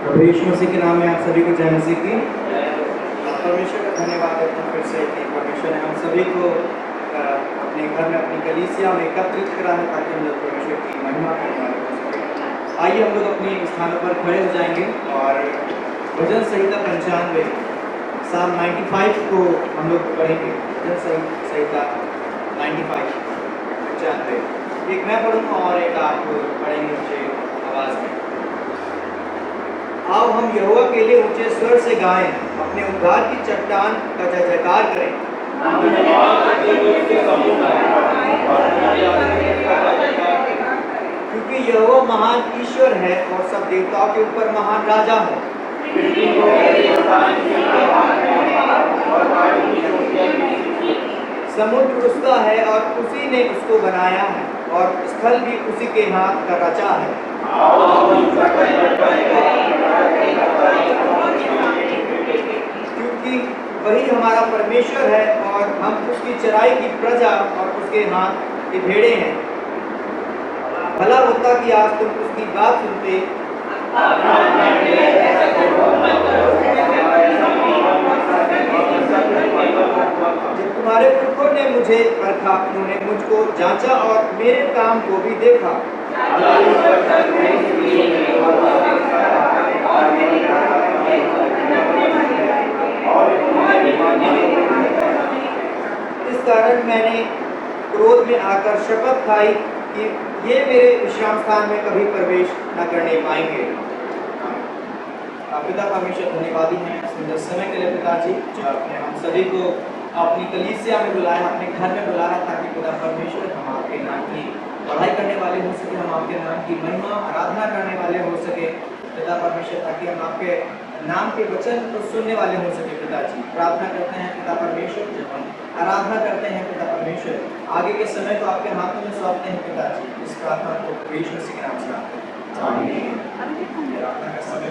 प्रभु यीशु मसीह के नाम में आप सभी को जय मसीह की। परमेश्वर का धन्यवाद है तो फिर से कि परमेश्वर ने हम सभी को अपने घर में अपनी कलीसिया में एकत्रित करा है ताकि हम लोग परमेश्वर की महिमा करने वाले हो सके। आइए हम लोग अपने स्थानों पर खड़े हो जाएंगे और भजन संहिता 95 साल 95 को हम लोग पढ़ेंगे। भजन संहिता 95 एक मैं पढ़ूँगा और एक आप पढ़ेंगे ऊँचे आवाज़ में। आओ हम यहोवा के लिए ऊंचे स्वर से गाएं, अपने उद्धार की चट्टान का जय जयकार करें। क्योंकि यहोवा महान ईश्वर है और सब देवताओं के ऊपर महान राजा है। समुद्र उसका है और उसी ने उसको बनाया है और स्थल भी उसी के हाथ का रचा है। क्योंकि वही हमारा परमेश्वर है और हम उसकी चराई की प्रजा और उसके हाथ के भेड़े हैं। भला होता कि आज तुम उसकी बात सुनते। जब तुम्हारे पुरखों ने मुझे परखा, उन्होंने मुझको जांचा और मेरे काम को भी देखा। इस कारण मैंने क्रोध में आकर शपथ खाई कि ये मेरे विश्राम स्थान में कभी प्रवेश न करने पाएंगे। पिता परमेश्वर धन्यवादी हैं सुंदर समय के लिए पिताजी, जो आपने हम सभी को अपनी कलीसिया में बुलाया, अपने घर में बुलाया ताकि पिता परमेश्वर हम आपके नाम की पढ़ाई करने वाले हो सके, हम आपके नाम की महिमा आराधना करने वाले हो सके पिता परमेश्वर, ताकि हम आपके नाम के वचन को सुनने वाले हो सके। पिताजी प्रार्थना करते हैं पिता परमेश्वर, जब हम आराधना करते हैं पिता परमेश्वर, आगे के समय को आपके हाथों में सौंपते हैं पिताजी। इस प्रार्थना को यीशु मसीह के नाम से आमीन। प्रार्थना का समय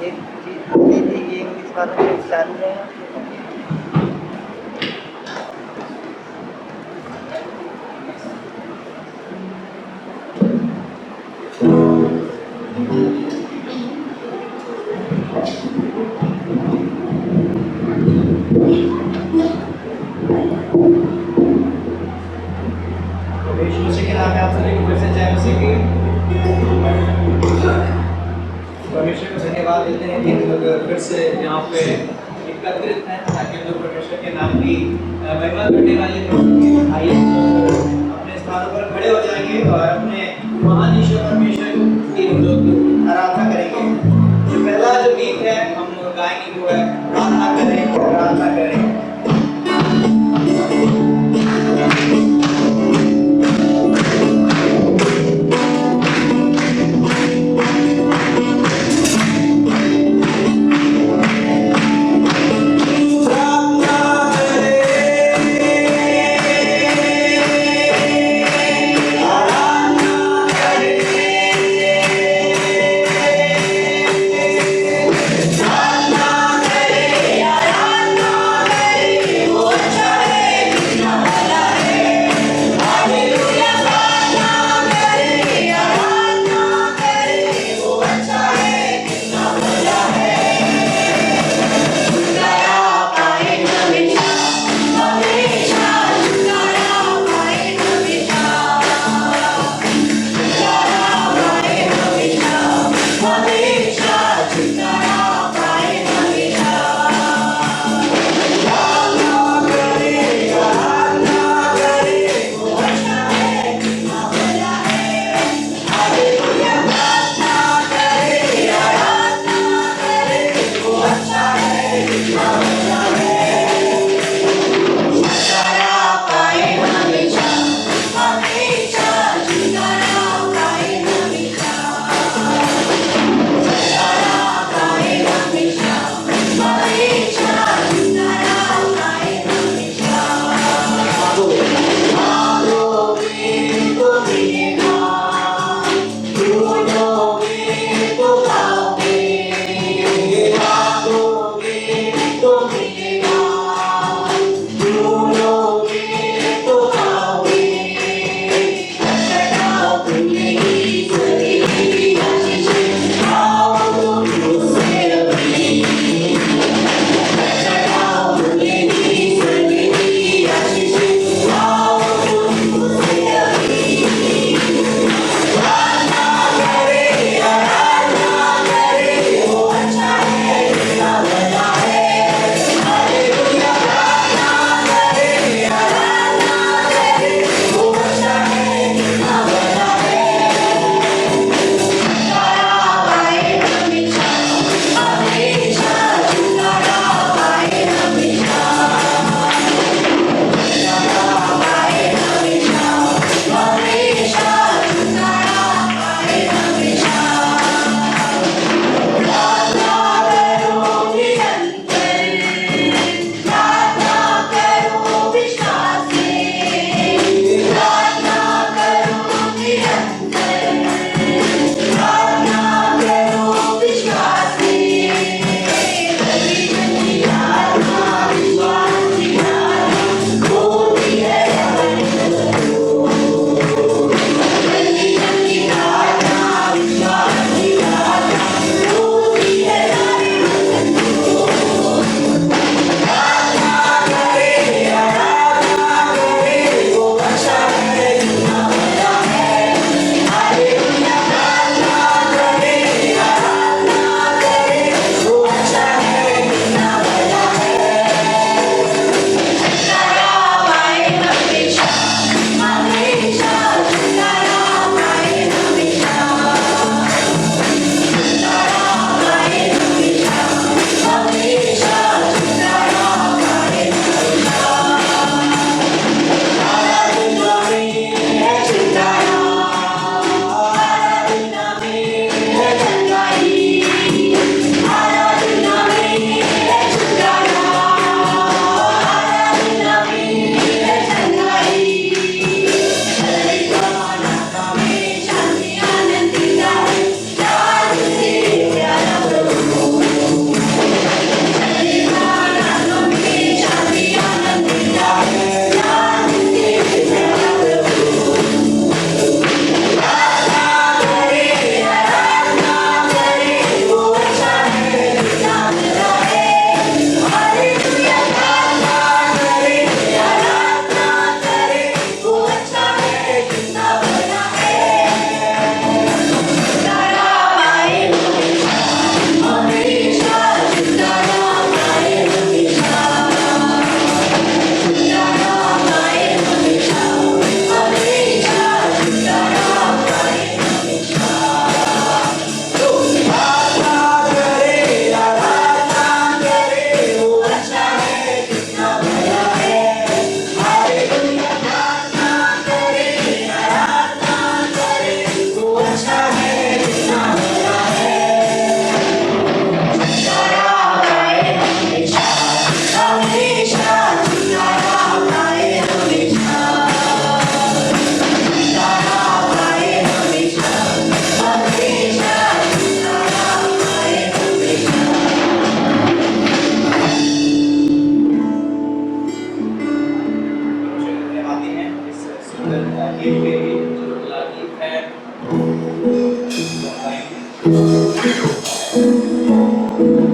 एक चीज होती थी, ये इंग्लिश वालों के चालू है। यीशु मसीह के नाम में आप सभी को फिर से जय मसीह की। परमेश्वर को धन्यवाद देते हैं कि हम लोग फिर से यहाँ पे एकत्रित हैं ताकि हम लोग परमेश्वर के नाम की महिमा करने वाले लोग। आइए अपने स्थानों पर खड़े हो जाएंगे और अपने महान ईश्वर परमेश्वर की हम लोग आराधना करेंगे। जो पहला जो गीत है हम गाएंगे वो है प्रार्थना करें, प्रार्थना करें।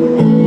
Thank you.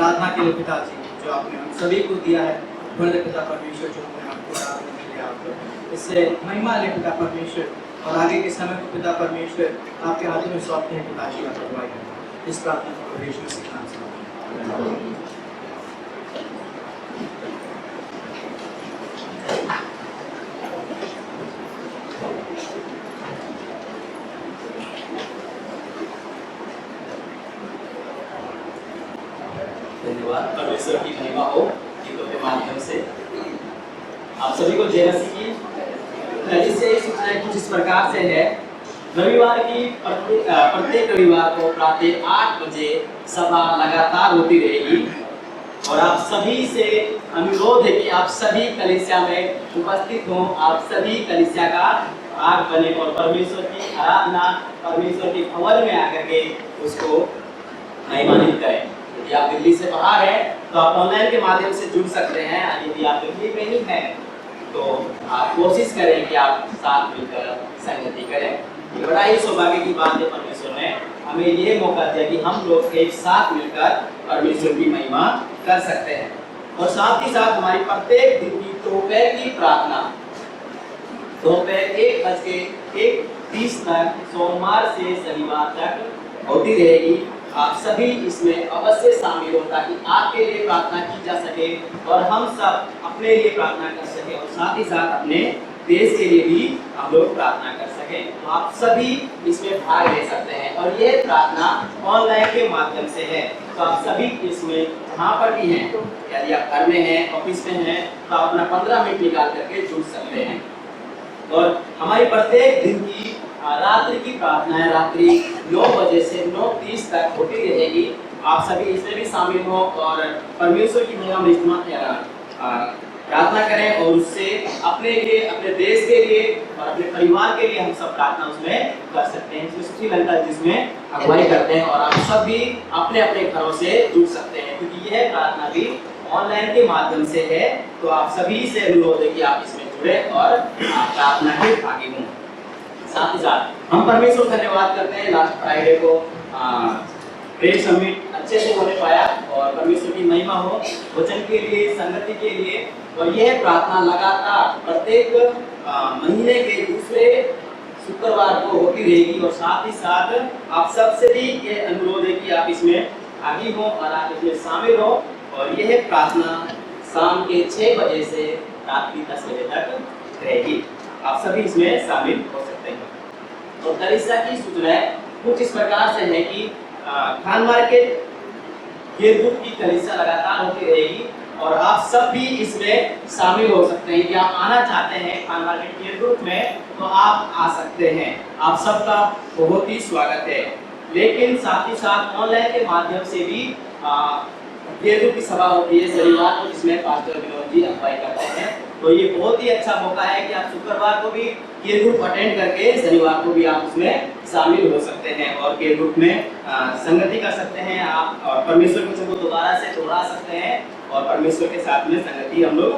आराधना के लिए पिताजी जो आपने हम सभी को दिया है, धन्यवाद पिता परमेश्वर जो हमने आपको आराधना के लिए आप इससे महिमा ले पिता परमेश्वर, और आगे के समय को पिता परमेश्वर आपके हाथों में सौंपते हैं पिताजी, आप अगुवाई करें। इस प्रार्थना को परमेश्वर से खान धन्यवाद। परमेश्वर की महिमा हो गीतों के माध्यम से। आप सभी को जय मसीह की। इससे सूचना कुछ इस प्रकार से है। रविवार की प्रत्येक रविवार को प्रातः 8 बजे सभा लगातार होती रहेगी, और आप सभी से अनुरोध है कि आप सभी कलीसिया में उपस्थित हों, आप सभी कलीसिया का भाग बने और परमेश्वर की आराधना, परमेश्वर के भवन में आकर के उसको महिमान्वित करें। यदि आप दिल्ली से बाहर हैं तो आप ऑनलाइन के माध्यम से जुड़ सकते हैं। यदि आप दिल्ली में ही हैं तो आप कोशिश करें कि आप साथ मिलकर संगति करें। ये बड़ा ही सौभाग्य की बात है, परमेश्वर ने हमें ये मौका दिया कि हम लोग एक साथ मिलकर परमेश्वर की महिमा कर सकते हैं। और साथ ही साथ हमारी प्रत्येक दिन की दोपहर की प्रार्थना दोपहर 1:31 तक सोमवार से शनिवार तक होती रहेगी। आप सभी इसमें अवश्य शामिल हो ताकि आपके लिए प्रार्थना की जा सके और हम सब अपने लिए प्रार्थना कर सके, और साथ ही साथ अपने देश के लिए भी हम लोग प्रार्थना कर सकें। तो आप सभी इसमें भाग ले सकते हैं, और ये प्रार्थना ऑनलाइन के माध्यम से है। तो आप सभी इसमें जहाँ पर भी हैं, यदि आप घर में हैं, ऑफिस में हैं, तो आप अपना 15 मिनट निकाल करके जुड़ सकते हैं। और हमारी प्रत्येक दिन की रात्रि की प्रार्थनाएं रात्रि 9 बजे से 9:30 तक होती रहेगी। आप सभी इसमें भी शामिल हो और परमेश्वर की महिमा में प्रार्थना करें, और उससे अपने लिए, अपने देश के लिए और अपने परिवार के लिए हम सब प्रार्थना उसमें कर सकते हैं। इसमें श्रीलंका जिसमें अगुवाई करते हैं, और आप सब भी अपने अपने घरों से जुड़ सकते हैं, क्योंकि यह प्रार्थना भी ऑनलाइन के माध्यम से है। तो आप सभी से अनुरोध है कि आप इसमें जुड़े और प्रार्थना के भागी हों। साथ ही साथ हम परमेश्वर को धन्यवाद करते हैं, लास्ट फ्राइडे को प्रेयर समिट अच्छे से होने पाया, और परमेश्वर की महिमा हो वचन के लिए, संगति के लिए। और यह प्रार्थना लगातार प्रत्येक महीने के दूसरे शुक्रवार को होती रहेगी, और साथ ही साथ आप सबसे भी ये अनुरोध है कि आप इसमें भागी हो और आप इसमें शामिल हो। और यह प्रार्थना शाम के 6 बजे से रात की 10 बजे तक रहेगी। आप सभी इसमें शामिल हो सकते हैं। और कलीसिया की सूचनाएं कुछ इस प्रकार से है कि खान मार्केट गेरदूत की कलीसिया लगातार होती रहेगी, और आप सब भी इसमें शामिल हो सकते हैं। कि आप आना चाहते हैं खान मार्केट गेरदूत में तो आप आ सकते हैं। आप सबका बहुत ही स्वागत है। लेकिन साथ ही साथ ऑनलाइन के माध्यम से भी गेरदूत की सभा होती है शनिवार को, जिसमें पास्टर विनोद जी अगुवाई करते हैं। तो ये बहुत ही अच्छा मौका है कि आप शुक्रवार को भी केयर ग्रुप अटेंड करके शनिवार को भी आप उसमें शामिल हो सकते हैं, और केयर ग्रुप में संगति कर सकते हैं आप, और परमेश्वर के वचन को दोबारा से दोहरा सकते हैं, और परमेश्वर के साथ में संगति हम लोग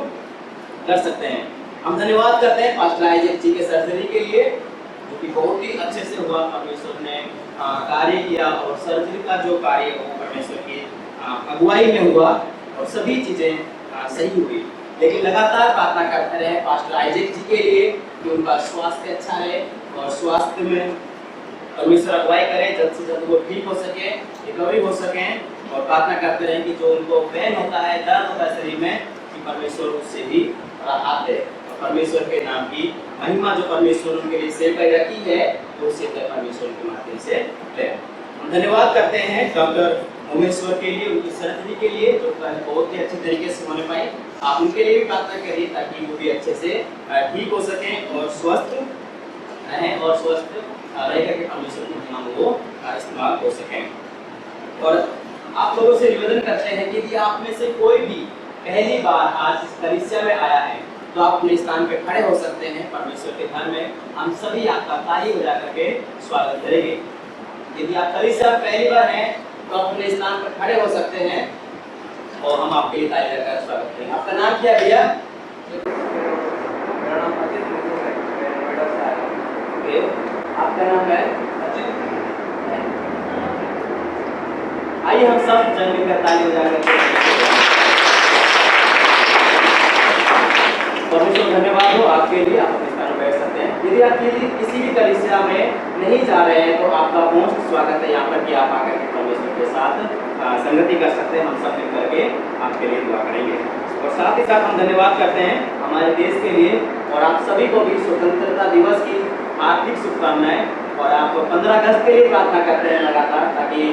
कर सकते हैं। हम धन्यवाद करते हैं पास्टर आइजैक जी के सर्जरी के लिए, जो कि बहुत ही अच्छे से हुआ। परमेश्वर ने कार्य किया, और सर्जरी का जो कार्य है वो परमेश्वर की अगुवाई में हुआ, और सभी चीज़ें सही हुई। लेकिन लगातार प्रार्थना करते रहे पास्टर आइजैक जी के लिए कि उनका स्वास्थ्य अच्छा रहे, और स्वास्थ्य में परमेश्वर अगुवाई करे, जल्द से जल्द वो ठीक हो सके, रिकवरी हो सकें। और प्रार्थना करते रहें कि जो उनको पेन होता है, दर्द होता है शरीर में, कि परमेश्वर उससे भी राहत दे, और परमेश्वर के नाम की महिमा जो परमेश्वर उनके लिए सेव कर रखी है तो उसे परमेश्वर के माध्यम से ले। हम धन्यवाद करते हैं डॉक्टर उमेश्वर के लिए, उनकी सर्जरी के लिए जो बहुत ही अच्छे तरीके से होने पाई। आप उनके लिए भी प्रार्थना करिए ताकि वो भी अच्छे से ठीक हो सकें और स्वस्थ रहें, और स्वस्थ रह करके परमेश्वर की महिमा को इस्तेमाल हो सकें। और आप लोगों से निवेदन करते हैं कि यदि आप में से कोई भी पहली बार आज इस कलीसिया में आया है तो आप अपने स्थान पे खड़े हो सकते हैं। परमेश्वर के घर में हम सभी आपका ताली बजा करके स्वागत करेंगे। यदि आप कलीसिया पहली बार हैं तो आप अपने स्थान पर खड़े हो सकते हैं, और हम आपके लिए ताली बजाकर स्वागत करेंगे। आपका नाम क्या है भैया? मेरा नाम अजित है, मैं नोएडा से आया हूँ। आपका नाम है? अजित। आइए हम सब जन मिलकर ताली बजाकर परमेश्वर धन्यवाद हो आपके लिए। आप अपने स्थान पर बैठ सकते हैं। यदि आप किसी भी कलीसिया में नहीं जा रहे हैं तो आपका मोस्ट स्वागत है यहाँ पर कि आप आकर के परमेश्वर के साथ संगति कर सकते हैं। हम सब मिल करके आपके लिए दुआ करेंगे और साथ ही साथ हम धन्यवाद करते हैं हमारे देश के लिए और आप सभी को भी स्वतंत्रता दिवस की हार्दिक शुभकामनाएं। और आप 15 अगस्त के लिए प्रार्थना करते हैं लगातार ताकि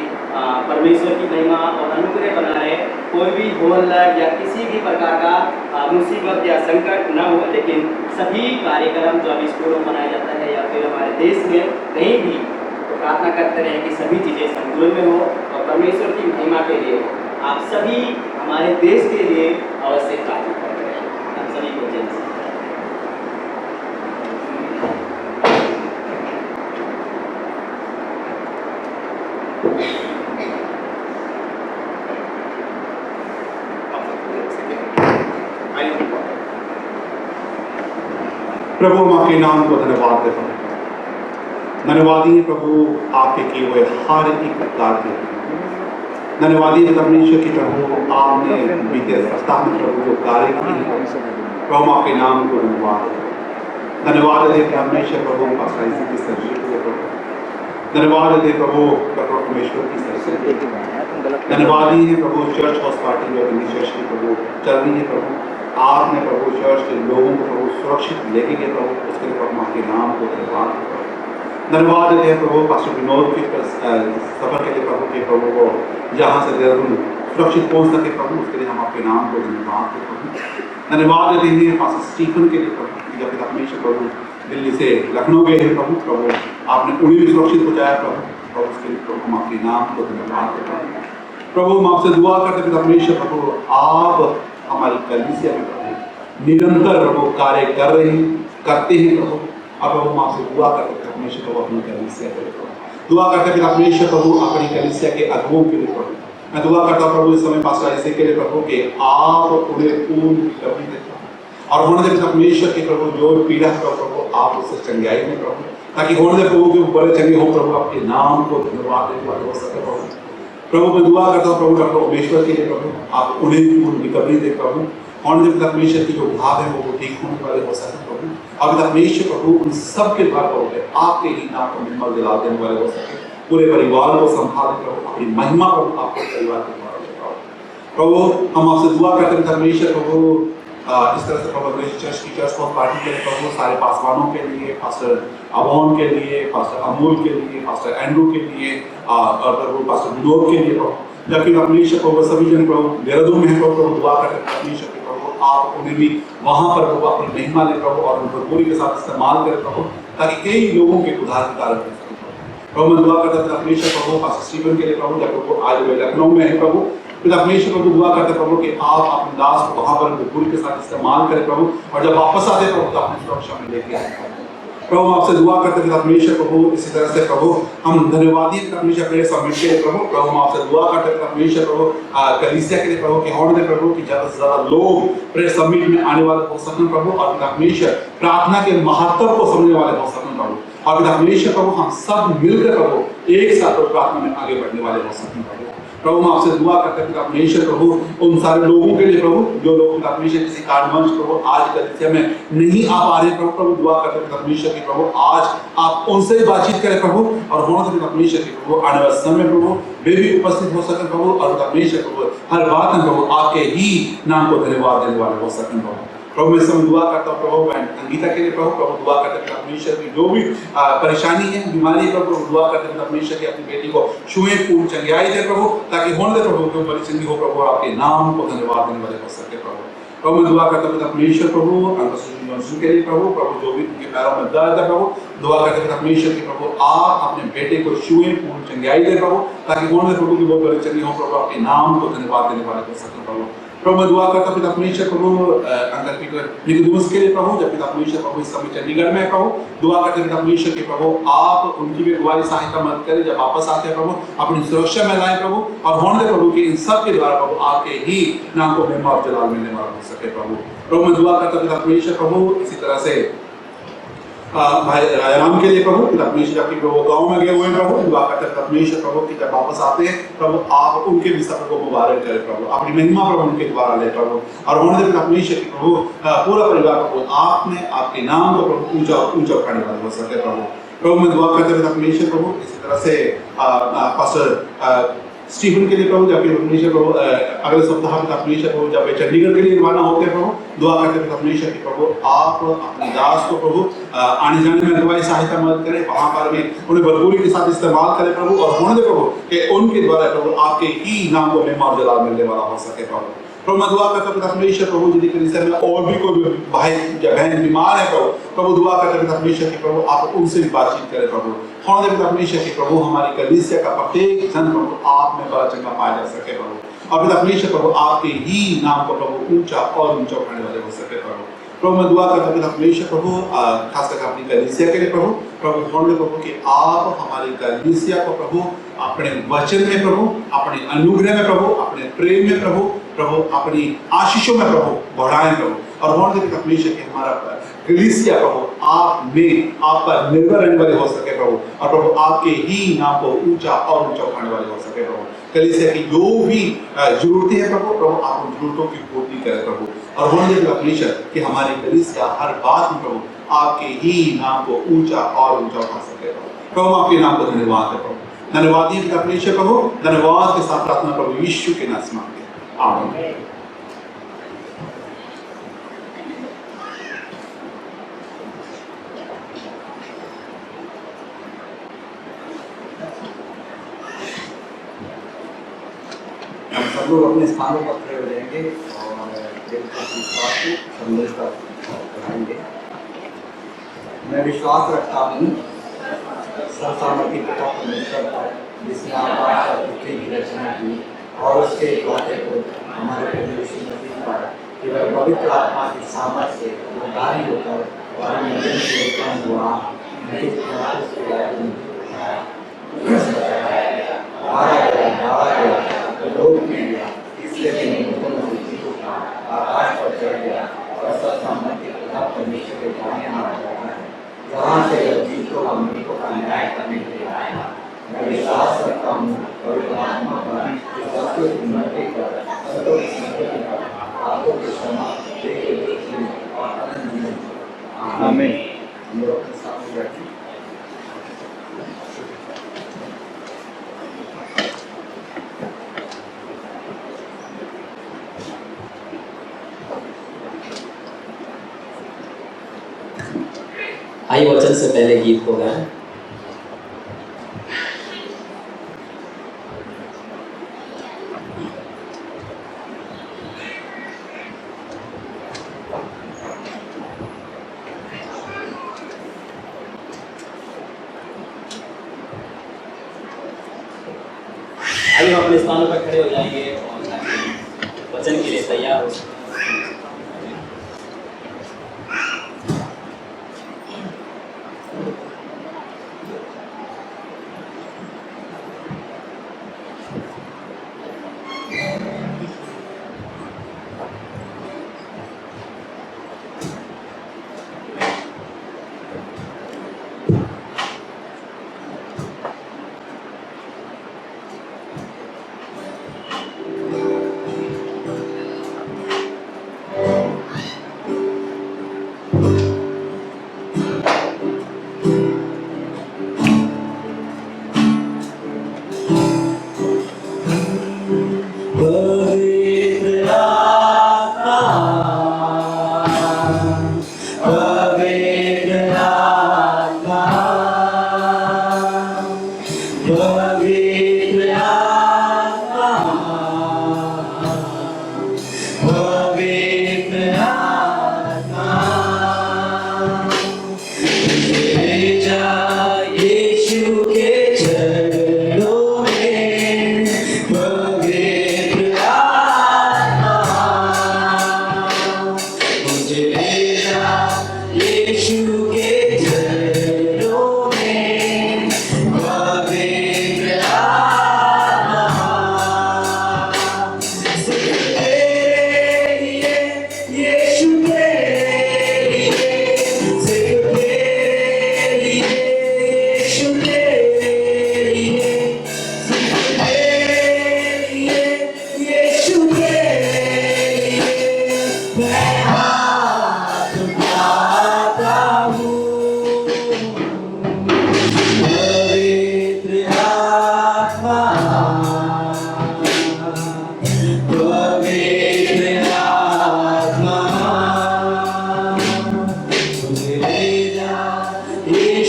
परमेश्वर की महिमा और अनुग्रह बना रहे, कोई भी होल्लड़ या किसी भी प्रकार का मुसीबत या संकट न हो। लेकिन सभी कार्यक्रम जो अभी स्कूलों में मनाया जाता है या फिर हमारे देश में कहीं भी, तो प्रार्थना करते रहे कि सभी चीज़ें संतुलन में हो और परमेश्वर की महिमा के लिए हो। आप सभी हमारे देश के लिए अवश्य प्रार्थना करते रहे। हम सभी को जय मसीह। प्रभु हम आपके नाम को धन्यवाद देता हूँ। धन्यवादी है प्रभु आपके किए हुए हर एक कार्य के लिए। धन्यवादी है परमेश्वर की प्रभु आपने बीते सप्ताह में प्रभु जो कार्य किए, प्रभु हम आपके नाम को धन्यवाद देता हूँ। धन्यवाद है परमेश्वर प्रभु पास्टर की सर्जरी के प्रभु। धन्यवाद है प्रभु परमेश्वर की सर्जरी। धन्यवादी है प्रभु चर्च हाउस पार्टी जो चर्च की प्रभु चल रही है प्रभु। आपने प्रभु चर्च के लोगों को प्रभु सुरक्षित लेके गए प्रभु, उसके लिए प्रभु आपके नाम को धन्यवाद देता हूँ। धन्यवाद देते हैं प्रभु पास्टर विनोद के सफर के लिए प्रभु के प्रभु को जहाँ से देहरादून सुरक्षित पहुँच सके प्रभु, उसके लिए हम आपके नाम को धन्यवाद देते हैं। धन्यवाद देते हैं पास्टर स्टीफन के लिए प्रभु जब परमेश्वर प्रभु दिल्ली से लखनऊ गए हैं प्रभु, प्रभु आपने उन्हें भी सुरक्षित पहुँचाया प्रभु, और उसके लिए प्रभु हम आपके नाम को धन्यवाद देते हैं। प्रभु हम आपसे दुआ करते हैं परमेश्वर प्रभु आप हमारी कलीसिया में प्रभु निरंतर प्रभु कार्य कर रहे हैं, करते हैं प्रभु। अब हम आपसे दुआ करते हैं परमेश्वर प्रभु अपनी कलीसिया के लिए प्रभु दुआ करते हैं परमेश्वर प्रभु अपनी कलीसिया के अगुओं के लिए प्रभु। मैं दुआ करता हूँ प्रभु इस समय पास्टर ऐसे के लिए प्रभु कि आप उन्हें पूर्ण रिकवरी देते और होने दे परमेश्वर के प्रभु जो पीड़ा है प्रभु आप उससे चंगाई में प्रभु, ताकि होने दे प्रभु के बड़े चंगे हो प्रभु, आपके नाम को धन्यवाद देने वाले हो सके प्रभु। प्रभु मैं दुआ करता हूँ प्रभु डॉक्टर उमेश्वर के लिए प्रभु आप उन्हें पूर्ण रिकवरी दे प्रभु। और जब तक परमेश्वर की जो भाव है वो ठीक होने वाले हो सके प्रभु। अब परमेश्वर प्रभु उन सब के द्वार पर आपके ही नाम को निर्मल दिला देने वाले हो सके, पूरे परिवार को संभाले प्रभु, अपनी महिमा प्रभु आपको परिवार के द्वारा प्रभु। हम आपसे दुआ करते हैं परमेश्वर प्रभु इस तरह से प्रभु चर्च की चर्च पार्टी के लिए प्रभु सारे पासवानों के लिए, पास्टर अवॉन के लिए, पास्टर अमूल के लिए, पास्टर एंड्रू के लिए और प्रभु पास्टर विनोद के लिए प्रभु, जबकि परमेश्वर प्रभु सभी जन प्रभु देहरादून में प्रभु दुआ करते हैं परमेश्वर के प्रभु आप उन्हें भी वहाँ पर प्रभु अपनी महिमा ले प्रभु और उनको पूरी के साथ इस्तेमाल करें प्रभु, ताकि कई लोगों के उद्धार के कारण प्रभु। मैं दुआ करता था परमेश्वर प्रभु पास्टर स्टीफन के लिए प्रभु जब प्रभु आज लखनऊ में है प्रभु, फिर परमेश्वर प्रभु दुआ करते प्रभु कि आप अपने दास को वहाँ पर पूरी के साथ इस्तेमाल करें प्रभु, और जब वापस आते प्रभु तो अपनी सुरक्षा में लेके आए प्रभु। हम आपसे दुआ करते हैं परमेश्वर प्रभु इसी तरह से प्रभु हम धन्यवादी परमेश्वर प्रेयर समिट के लिए प्रभु। प्रभु हम आपसे दुआ करते हैं परमेश्वर प्रभु कलीसिया के लिए प्रभु कि होने दे प्रभु कि ज़्यादा से ज़्यादा लोग प्रेयर समिट में आने वाले हो सकें प्रभु, और परमेश्वर प्रार्थना के महत्व को समझने वाले हो सकें प्रभु, और परमेश्वर प्रभु हम सब मिलकर प्रभु एक साथ प्रार्थना में आगे बढ़ने वाले हो सकें प्रभु। प्रभु हम आपसे दुआ करते हैं परमेश्वर प्रभु उन सारे लोगों के लिए प्रभु जो लोग परमेश्वर किसी कारणवश प्रभु आज कलीसिया में नहीं आ पा रहे प्रभु, प्रभु दुआ करते हैं परमेश्वर की प्रभु आज आप उनसे बातचीत करें प्रभु, और होने से परमेश्वर की प्रभु आने वाले समय प्रभु वे भी उपस्थित हो सके प्रभु, और परमेश्वर प्रभु हर बात में प्रभु आपके ही नाम को धन्यवाद देने वाले हो सकें प्रभु। प्रभु मैं समय दुआ करता हूँ प्रभु मैं संगीता के लिए प्रभु दुआ करते हैं परमेश्वर की जो भी परेशानी है बीमारी है प्रभु दुआ करते हैं परमेश्वर की अपनी बेटी को छुए पूर्ण चंगाई दे प्रभु, ताकि होने दे प्रभु बड़ी चंगी हो प्रभु, आपके नाम को धन्यवाद देने वाले हो सके प्रभु। प्रभु मैं दुआ करता हूँ परमेश्वर प्रभु के लिए प्रभु जो भी उनके पैरों में दर्द है प्रभु दुआ करते हैं परमेश्वर की प्रभु आप अपने बेटे को छुए पूर्ण चंगाई दे प्रभु, ताकि होने दे प्रभु की बहुत बड़ी चंगी हो प्रभु, आपके नाम को धन्यवाद देने वाले हो सके प्रभु। प्रभु मैं दुआ करता हूँ परमेश्वर प्रभु अंकल पीटर निकोदेमुस के लिए प्रभु जब परमेश्वर प्रभु इस समय चंडीगढ़ में प्रभु दुआ करते हैं परमेश्वर के प्रभु आप उनकी भी अगुवाई सहायता मदद करें, जब वापस आते हैं प्रभु अपनी सुरक्षा में लाए प्रभु, और होने दे प्रभु कि इन सब के द्वारा प्रभु आपके ही नाम को महिमा और जलाल मिलने वाला हो सके प्रभु। प्रभु मैं दुआ करता हूँ परमेश्वर प्रभु इसी तरह से भाई राजाराम के लिए प्रभु पिता परमेश्वर आपकी प्रभु गाँव में गए हुए हैं प्रभु दुआ करते हैं परमेश्वर प्रभु कि जब वापस आते हैं प्रभु आप उनके भी सफर को मुबारक करें प्रभु अपनी महिमा प्रभु उनके द्वारा ले प्रभु और होने देते परमेश्वर की प्रभु पूरा परिवार प्रभु आपने आपके नाम को प्रभु ऊंचा ऊंचा उठाने वाले हो सके प्रभु मैं दुआ करते हैं परमेश्वर प्रभु इसी तरह से पास्टर स्टीफन के लिए प्रभु जब परमेश्वर प्रभु अगले सप्ताह में परमेश्वर प्रभु जब चंडीगढ़ के लिए रवाना होते हैं प्रभु दुआ करते हैं परमेश्वर की प्रभु आप अपने दास को प्रभु आने जाने में अगुवाई सहायता मदद करें वहां पर भी उन्हें भरपूरी के साथ इस्तेमाल करें प्रभु और होने दे प्रभु कि उनके द्वारा प्रभु आपके ही नाम को महिमा और जलाल मिलने वाला हो सके प्रभु मैं दुआ करता हूं परमेश्वर प्रभु यदि कलीसिया में और भी कोई भाई या बहन बीमार है प्रभु दुआ करते हैं परमेश्वर की प्रभु आप उनसे भी बातचीत करें प्रभु होने दे परमेश्वर की प्रभु हमारी कलीसिया का प्रत्येक जन प्रभु आप में बड़ा चंगा पाया जा सके प्रभु और परमेश्वर प्रभु आपके ही नाम को प्रभु ऊंचा और ऊंचा उठाने वाले हो सके प्रभु मैं दुआ करता हूं परमेश्वर प्रभु खास करके अपनी कलीसिया के लिए प्रभु होने प्रभु कि आप हमारी कलीसिया को प्रभु अपने वचन में प्रभु अपने अनुग्रह में प्रभु अपने प्रेम में प्रभु अपनी आशीषों में प्रभु बढ़ाएं प्रभु और होने देते परमेश्वर कि हमारा कलीसिया प्रभु आप में आप पर निर्भर रहने वाले हो सके प्रभु और प्रभु आपके ही नाम को ऊंचा और ऊंचा उठाने वाले हो सके प्रभु कलीसिया की जो भी जरूरतें हैं प्रभु आप उन जरूरतों की पूर्ति करें प्रभु और होने देते परमेश्वर कि हमारी कलीसिया हर बात में प्रभु आपके ही नाम को ऊंचा और ऊंचा उठा सके प्रभु आपके नाम को धन्यवाद है प्रभु धन्यवाद ही परमेश्वर प्रभु धन्यवाद के साथ प्रार्थना प्रभु यीशु के नाम से मांगते हैं आमीन। हम सब लोग अपने स्थानों पर खड़े हो जाएंगे और देव की बात को संदेश का पढ़ाएंगे। मैं विश्वास रखता हूँ सर्वसामर्थी पिता परमेश्वर पर जिसने आकाश और पृथ्वी की रचना की और उसके इकलौते को हमारे प्रभु यीशु मसीह पर केवल पवित्र आत्मा की सामर्थ्य से उद्धारी होकर और हमें से उत्पन्न हुआ इसलिए आकाश पर चढ़ गया और सर्वसामर्थी पिता परमेश्वर के दाहिने हाथ बैठा है जहाँ से जीतों और मृतों का न्याय करने के लिए आया। मैं विश्वास करता हूँ पवित्र आत्मा पर सत्य की मृत्यु पर सत्य की स्मृति पर आपको की क्षमा देखे और अनंत जीवन आमीन। हम लोग अपने साथ बैठे आइए वचन से पहले गीत को गाएं। आइए हम अपने स्थानों पर खड़े हो जाएंगे और वचन के लिए तैयार हो सकते हैं।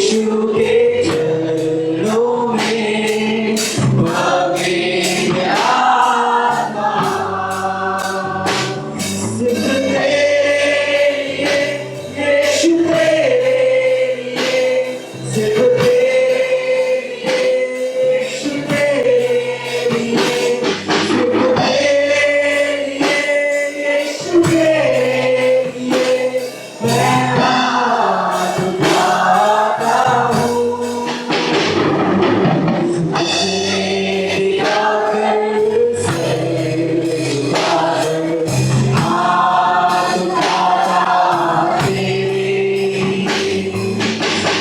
यीशु के चरणों में पवित्र आत्मा सिर्फ तेरे लिए यीशु तेरे लिए सिर्फ तेरे लिए यीशु तेरे लिए सिर्फ तेरे लिए यीशु तेरे लिए मैं हाथ उठाता हूँ जिसने दिखाकर सर हाथ उठाता तेरे लिए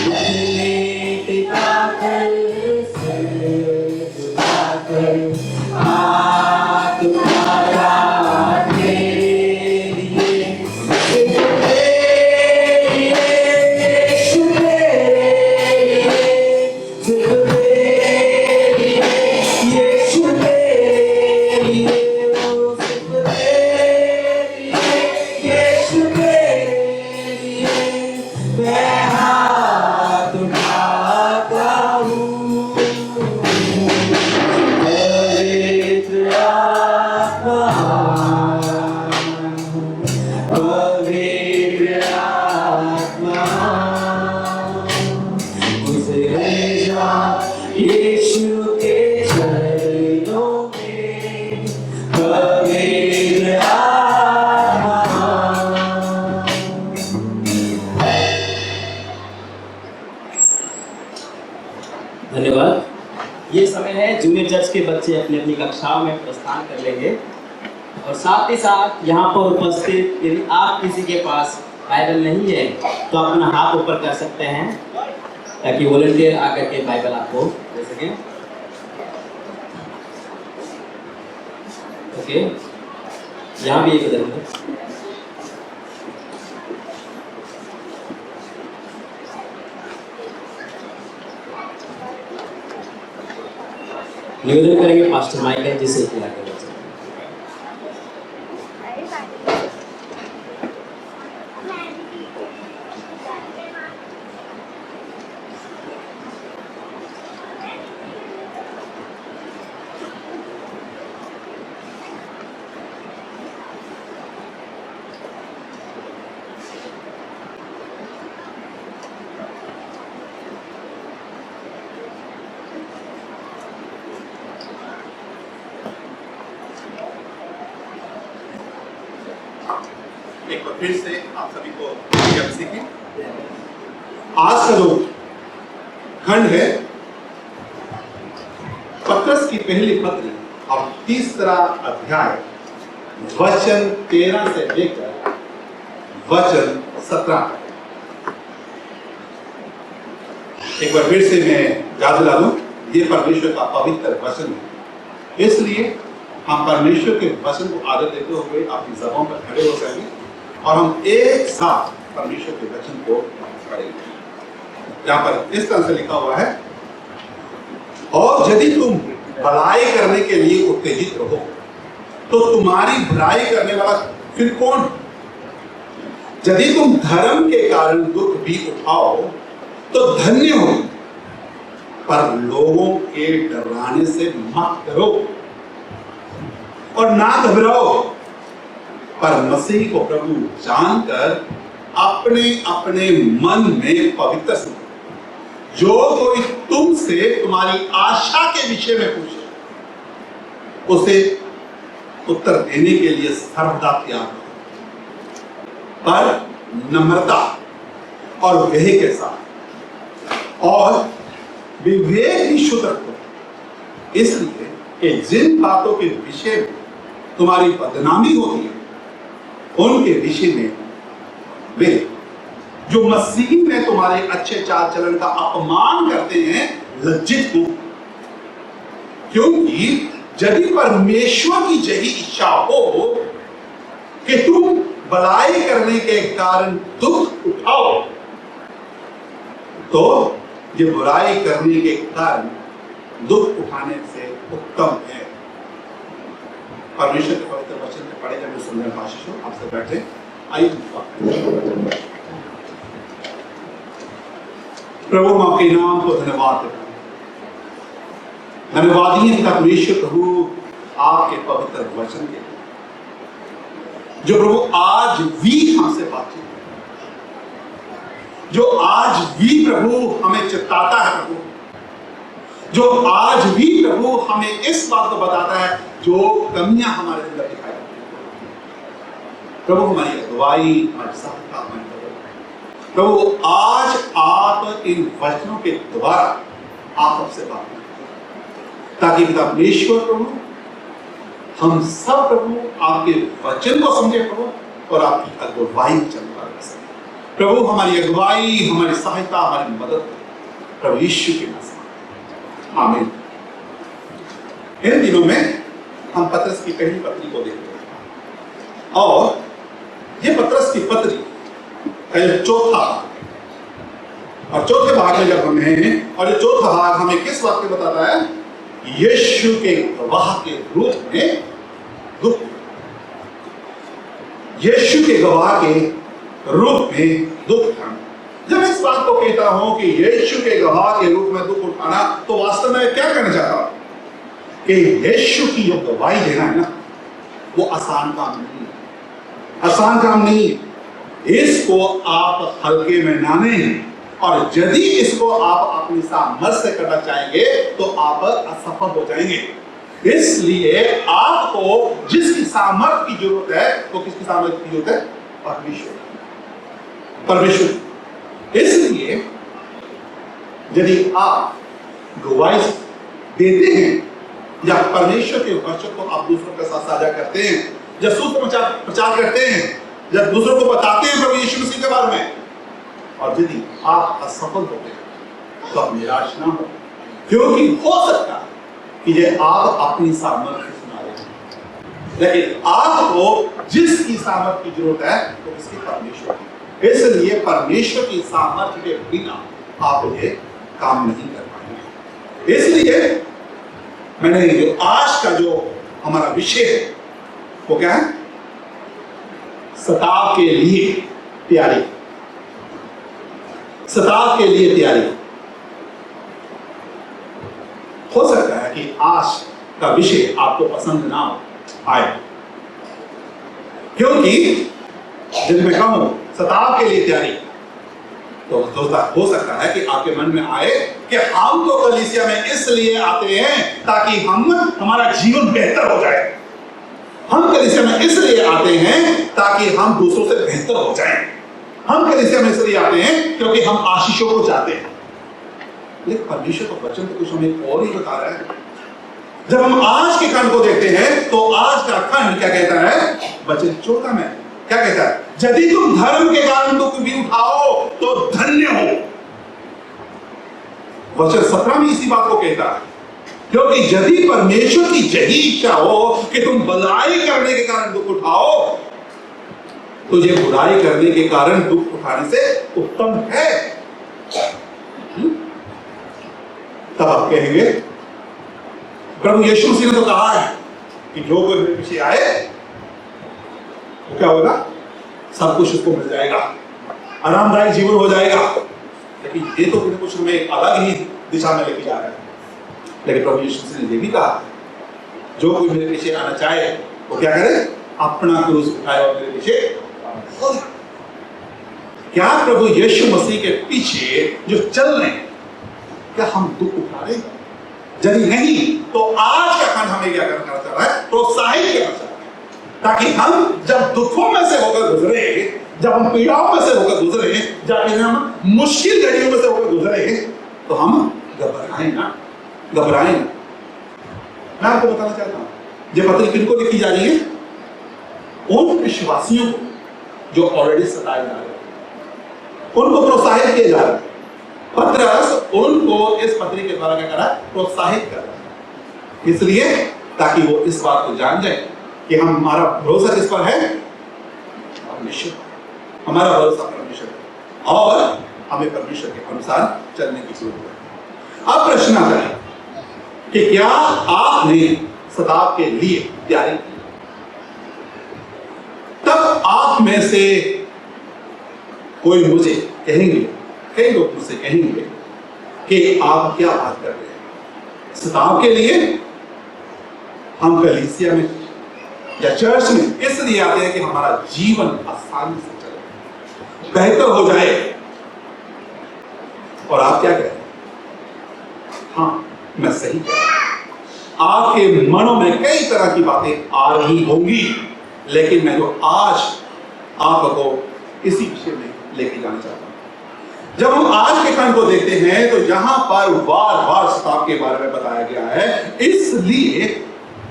जिसने दिखाकर सर हाथ उठाता तेरे लिए सिर्फ तेरे लिए यीशु तेरे लिए सिर्फ तेरे लिए यीशु तेरे लिए सिर्फ तेरे लिए यीशु तेरे लिए मैं हाथ उठाता हूँ पवित्र आत्मा पवित्र आत्मा मुझे ले जा यीशु के चरणों में पवित्र आत्मा धन्यवाद। ये समय है जूनियर चर्च के बच्चे अपनी अपनी कक्षाओं में प्रस्थान कर लेंगे और साथ ही साथ यहाँ पर उपस्थित यदि आप किसी के पास बाइबल नहीं है तो अपना हाथ ऊपर कर सकते हैं ताकि वॉलंटियर आकर के बाइबल आपको दे सकें। ओके, यहाँ भी एक उधर निवेदन करेंगे पास्टर माइकल जिसे खिला के बच्चे एक बार फिर से आप सभी को जल्दी की आज का जो खंड है पत्रस की पहली पत्री और तीसरा अध्याय वचन 13 से लेकर वचन 17। एक बार फिर से मैं याद दिला दूं, ये परमेश्वर का पवित्र वचन है, इसलिए हम परमेश्वर के वचन को आदर देते हुए अपनी जबान पर खड़े हो जाएंगे और हम एक साथ परमेश्वर के वचन को पढ़ेंगे। यहाँ पर इस तरह से लिखा हुआ है, और यदि तुम भलाई करने के लिए उत्तेजित रहो तो तुम्हारी बुराई करने वाला फिर कौन? यदि तुम धर्म के कारण दुख भी उठाओ तो धन्य हो, पर लोगों के डराने से मत करो और ना घबराओ, पर मसीह को प्रभु जानकर अपने अपने मन में पवित्र सुनो। जो कोई तुमसे तुम्हारी आशा के विषय में पूछे उसे उत्तर देने के लिए सर्वदा तैयार रहो, पर नम्रता और विवेक के साथ, और विवेक ही शुद्ध रखो, इसलिए कि जिन बातों के विषय में तुम्हारी बदनामी होती है उनके विषय में वे जो मसीह में तुम्हारे अच्छे चाल चलन का अपमान करते हैं लज्जित हो, क्योंकि यदि परमेश्वर की यही इच्छा हो कि तुम भलाई करने के कारण दुख उठाओ तो ये बुराई करने के कारण दुख उठाने से उत्तम है। परमेश्वर के पवित्र वचन में पढ़े जाने सुंदर आशीष हो। आपसे बैठे आइए। प्रभु हम आपके नाम को धन्यवाद देते हैं। धन्यवादी हैं परमेश्वर प्रभु आपके पवित्र वचन के लिए, जो प्रभु आज भी हमसे बातचीत है, जो आज भी प्रभु हमें चिताता है प्रभु, जो आज भी प्रभु हमें इस बात को बताता है जो कमियां हमारे अंदर दिखाई देती हैं। प्रभु हमारी अगुवाई, हमारी सहायता, हमारी मदद। प्रभु आज आप इन वचनों के द्वारा आप हमसे बात करें, ताकि पिता परमेश्वर प्रभु हम सब प्रभु आपके वचन को समझे प्रभु, और आपकी अगुवाई चलने वाले सके। प्रभु हमारी अगुवाई, हमारी सहायता, हमारी मदद प्रभु यीशु के नाम से आमीन। इन दिनों में हम पतरस की पहली पत्री को देखते हैं, और ये पतरस की पत्री का ये चौथा भाग, और चौथे भाग में जब हम हैं, और ये चौथा भाग हमें किस बात को बताता है? यीशु के गवाह के रूप में दुख, यीशु के गवाह के रूप में दुख। जब मैं इस बात को कहता हूं कि यीशु के गवाह के रूप में दुख उठाना, तो वास्तव में क्या कहना चाहता हूं कि यीशु की जो गवाही देना है ना, वो आसान काम नहीं है, आसान काम नहीं है। इसको आप हल्के में ना लें, और यदि इसको आप अपनी सामर्थ्य से करना चाहेंगे तो आप असफल हो जाएंगे। इसलिए आपको जिसकी सामर्थ्य की जरूरत है, तो किसकी सामर्थ्य की जरूरत है? परमेश्वर। इसलिए यदि आप गवाही देते हैं या परमेश्वर के वचन को आप दूसरों के साथ साझा करते हैं, या सुसमाचार करते हैं, या दूसरों को बताते हैं प्रभु यीशु मसीह के बारे में, और यदि आप असफल होते हैं तो आप निराश ना हो, क्योंकि हो सकता है कि ये आप अपनी सामर्थ्य सुना रहे हैं, लेकिन आपको जिसकी सामर्थ्य की जरूरत है तो इसकी परमेश्वर की। इसलिए परमेश्वर की सामर्थ्य के बिना आप ये काम नहीं कर पाएंगे। इसलिए मैंने जो आज का जो हमारा विषय है वो क्या है? सताव के लिए तैयारी। सताव के लिए तैयारी। हो सकता है कि आज का विषय आपको पसंद ना आए, क्योंकि जब मैं कहूं सताव के लिए तैयारी, तो हो सकता है कि आपके मन में आए कि हम तो कलीसिया में इसलिए आते हैं ताकि हमारा जीवन बेहतर हो जाए। हम कलीसिया में इसलिए आते हैं ताकि हम दूसरों से बेहतर हो जाएं। हम कलीसिया में इसलिए आते हैं क्योंकि हम आशीषों को चाहते हैं। लेकिन परमेश्वर का वचन तो कुछ हमें और ही बता रहा है। जब हम आज के खंड को देखते हैं तो आज का खंड क्या कहता है? वचन 14 में क्या कहता है? यदि तुम धर्म के कारण दुख भी उठाओ तो धन्य हो। वचन 17 में इसी बात को कहता है, क्योंकि यदि परमेश्वर की यही इच्छा हो कि तुम भलाई करने के कारण दुख उठाओ, तो ये बुराई करने के कारण दुख उठाने से उत्तम है। तब आप कहेंगे प्रभु यीशु मसीह ने तो कहा है कि जो कोई मेरे पीछे आए तो क्या होगा? सब कुछ उसको मिल जाएगा, आरामदायक जीवन हो जाएगा। लेकिन ये तो कुछ हमें एक अलग ही दिशा में लेके जा रहा है। लेकिन प्रभु यीशु मसीह ने ये भी कहा, जो कोई मेरे पीछे आना चाहे वो क्या करे? अपना क्रूस उठाए और मेरे पीछे। क्या प्रभु यीशु मसीह के पीछे जो चल रहे हैं, क्या हम दुख उठा रहे हैं? यदि नहीं तो आज का खंड हमें क्या करना चाह रहा है? प्रोत्साहित करना चाह रहा है, ताकि हम जब दुखों में से होकर गुजरे, जब हम पीड़ाओं में से होकर गुजरे, जब हम मुश्किल घड़ियों में से होकर गुजरे, तो हम घबराएं ना। मैं आपको बताना चाहता हूं, ये पत्री किनको लिखी जा रही है? उन विश्वासियों को जो ऑलरेडी सताए जा रहे हैं, उनको प्रोत्साहित किया जा रहा है। पतरस उनको इस पत्री के द्वारा क्या कर रहा है? प्रोत्साहित कर रहा है, इसलिए ताकि वो इस बात को जान जाए कि हमारा भरोसा किस पर है? परमेश्वर। हमारा भरोसा परमेश्वर है और हमें परमेश्वर के अनुसार चलने की जरूरत है। अब प्रश्न आता है कि क्या आपने सताव के लिए तैयारी की? तब आप में से कोई मुझे कहेंगे, कई लोग मुझसे कहेंगे कि आप क्या बात कर रहे हैं। सताव के लिए हम कलीसिया में या चर्च में इसलिए आते हैं कि हमारा जीवन आसानी से चले, बेहतर हो जाए। और आप क्या कहते हैं? हाँ, मैं सही कह रहा हूं। आपके मनों में कई तरह की बातें आ रही होंगी, लेकिन मैं जो आज आपको इसी विषय में लेके जाना चाहता हूं। जब हम आज के खंड को देखते हैं तो यहां पर बार बार सताव के बारे में बताया गया है, इसलिए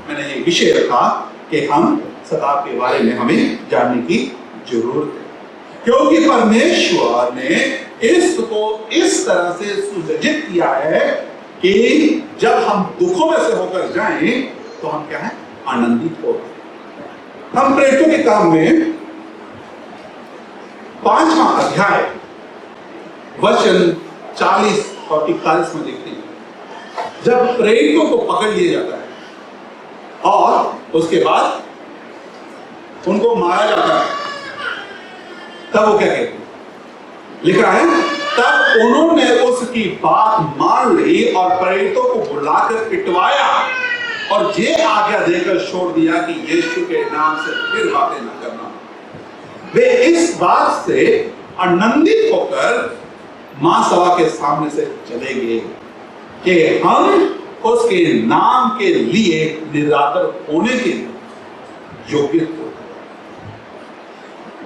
मैंने ये विषय रखा कि हम सताव के बारे में हमें जानने की जरूरत है, क्योंकि परमेश्वर ने इसको इस तरह से सुसज्जित किया है कि जब हम दुखों में से होकर जाएं तो हम क्या है? आनंदित हो। हम प्रेरितों के काम में 5वां अध्याय वचन 40 और 41 में देखते हैं, जब प्रेरितों को पकड़ लिया जाता है और उसके बाद उनको मारा जाता है, तब वो क्या कहते हैं? लिखा है, तब उन्होंने उसकी बात मान ली और प्रेरितों को बुलाकर पिटवाया और ये आज्ञा देकर छोड़ दिया कि यीशु के नाम से फिर बातें न करना। वे इस बात से आनंदित होकर महासभा के सामने से चले गए कि हम उसके नाम के लिए निरादर होने के योग्य थे।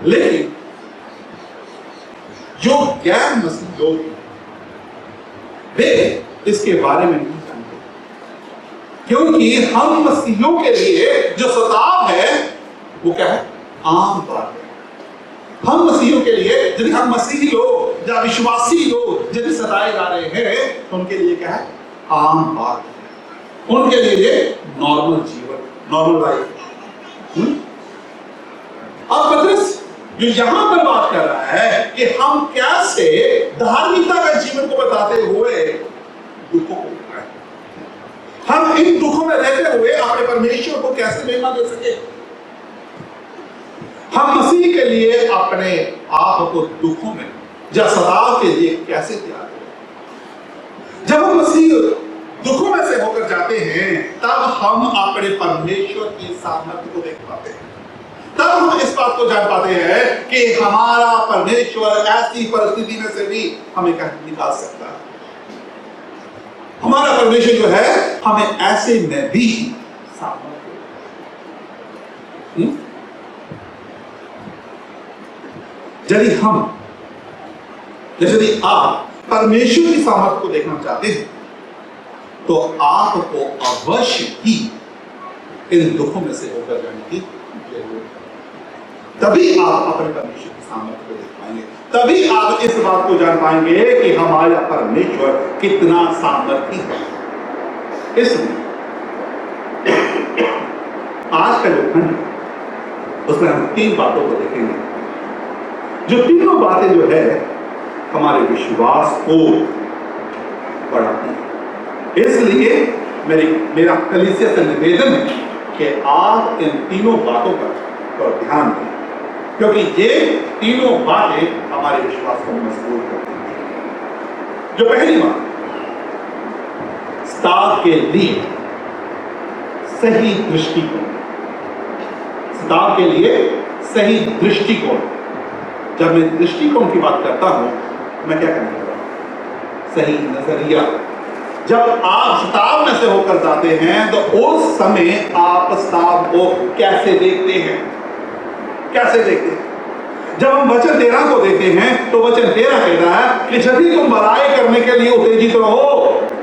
लेकिन जो गैर मसीही लोग वे इसके बारे में नहीं जानते, क्योंकि हम मसीहियों के लिए जो सताव है वो क्या है? आम बात है। हम मसीहियों के लिए, यदि हम मसीही लोग या विश्वासी लोग यदि सताए जा रहे हैं तो उनके लिए क्या है? आम बात है। उनके लिए नॉर्मल जीवन, नॉर्मल लाइफ। अब पतरस जो यहां पर बात कर रहा है कि हम कैसे धार्मिकता का जीवन को बताते हुए दुखों को उठाएं, हम इन दुखों में रहते हुए अपने परमेश्वर को कैसे महिमा दे सके, हम मसीह के लिए अपने आप को दुखों में या सताव के लिए कैसे तैयार करें। जब हम मसीह दुखों में से होकर जाते हैं तब हम अपने परमेश्वर की सामर्थ्य को देख पाते हैं, तब हम इस बात को जान पाते हैं कि हमारा परमेश्वर ऐसी परिस्थिति में से भी हमें निकाल सकता है। हमारा परमेश्वर जो है हमें ऐसे में भी सामर्थ्य, यदि आप परमेश्वर की सामर्थ्य को देखना चाहते हैं तो आपको अवश्य ही इन दुखों में से होकर जाने की जरूरत है। तभी आप अपने परमेश्वर की सामर्थ्य को देख पाएंगे, तभी आप इस बात को जान पाएंगे कि हमारा परमेश्वर कितना सामर्थ्य है। इसलिए आज का जो खंड उसमें हम 3 बातों को देखेंगे, जो तीनों बातें जो है हमारे विश्वास को बढ़ाती है। इसलिए मेरा कलीसिया से निवेदन है कि आप इन तीनों बातों पर ध्यान दें, क्योंकि ये तीनों बातें हमारे विश्वास को मजबूत करती हैं। जो पहली बात, सताव के लिए सही दृष्टिकोण। सताव के लिए सही दृष्टिकोण। जब मैं दृष्टिकोण की बात करता हूं मैं क्या करने लगा? सही नजरिया। जब आप सताव में से होकर जाते हैं तो उस समय आप सताव को कैसे देखते हैं? कैसे देखते हैं? जब हम वचन 13 को देखते हैं तो वचन 13 कहता है कि यदि तुम बुराई करने के लिए उत्तेजित रहो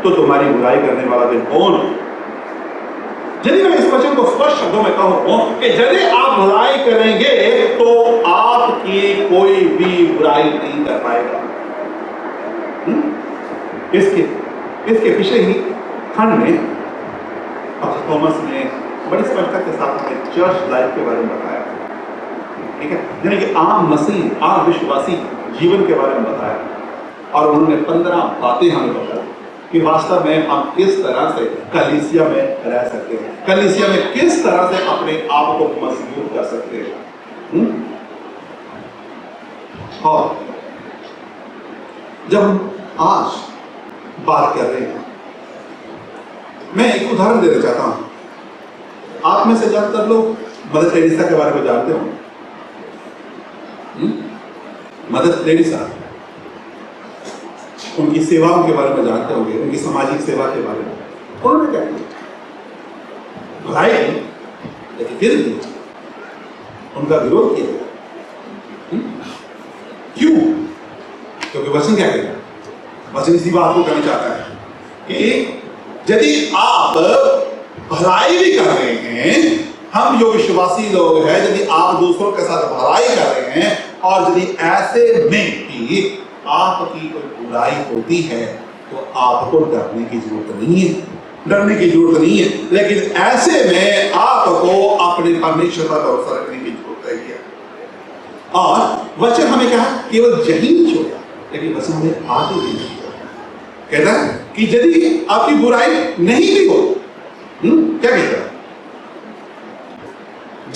तो तुम्हारी बुराई करने वाला दिन कौन? यदि मैं इस वचन को स्पष्ट शब्दों में कहूं कि यदि आप बुराई करेंगे तो आपकी कोई भी बुराई नहीं कर पाएगा। इसके पिछले ही खंड में पास्टर थॉमस ने बड़ी स्पष्टता के साथ हमें चर्च लाइफ के बारे में बताया, ठीक है, यानी कि आम मसीह, आम विश्वासी जीवन के बारे में बताया, और उन्होंने 15 बातें हमें बताई कि वास्तव में हम किस तरह से कलीसिया में रह सकते हैं, कलीसिया में किस तरह से अपने आप को मजबूत कर सकते हैं। और जब हम आज बात कर रहे हैं। मैं एक उदाहरण देना चाहता हूं। आप में से ज्यादातर लोग मदर टेरेसा के बारे में जानते हो। मदर टेरेसा, उनकी सेवाओं के बारे में जानते होंगे, उनकी सामाजिक सेवा के बारे में। उन्होंने क्या किया? भलाई की, लेकिन फिर भी उनका विरोध किया। क्यों? क्योंकि वचन क्या कहता है? वचन इसी बात को कहना चाहता है कि यदि आप भलाई भी कर रहे हैं, हम जो विश्वासी लोग हैं, यदि आप दूसरों के साथ भलाई कर रहे हैं और यदि ऐसे में भी आपकी कोई बुराई होती है, तो आपको डरने की जरूरत नहीं है, डरने की जरूरत नहीं है। लेकिन ऐसे में आपको अपने परमेश्वर पर भरोसा रखने की जरूरत है। और वचन हमें कहा केवल यही नहीं छोड़ा, लेकिन वचन हमें आगे भी नहीं छोड़ा। कहता है कि यदि आपकी बुराई नहीं भी हो, क्या कहता है?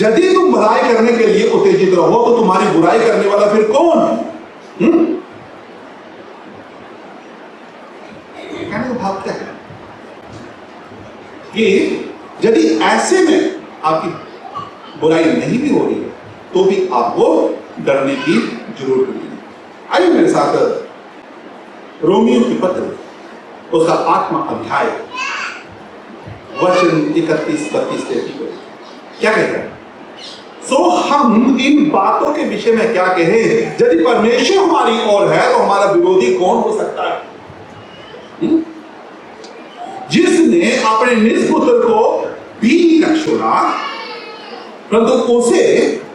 यदि तुम बुराई करने के लिए उत्तेजित रहो, तो तुम्हारी बुराई करने वाला फिर कौन है? कहने का भाव क्या है कि यदि ऐसे में आपकी बुराई नहीं भी हो रही है, तो भी आपको डरने की जरूरत नहीं है। आइए मेरे साथ रोमियो की पत्र, उसका 8वां अध्याय, वचन 31-32 क्या कहता है? सो हम इन बातों के विषय में क्या कहें? यदि परमेश्वर हमारी ओर है, तो हमारा विरोधी कौन हो सकता है? जिसने अपने निज पुत्र को भी न छोड़ा, परंतु उसे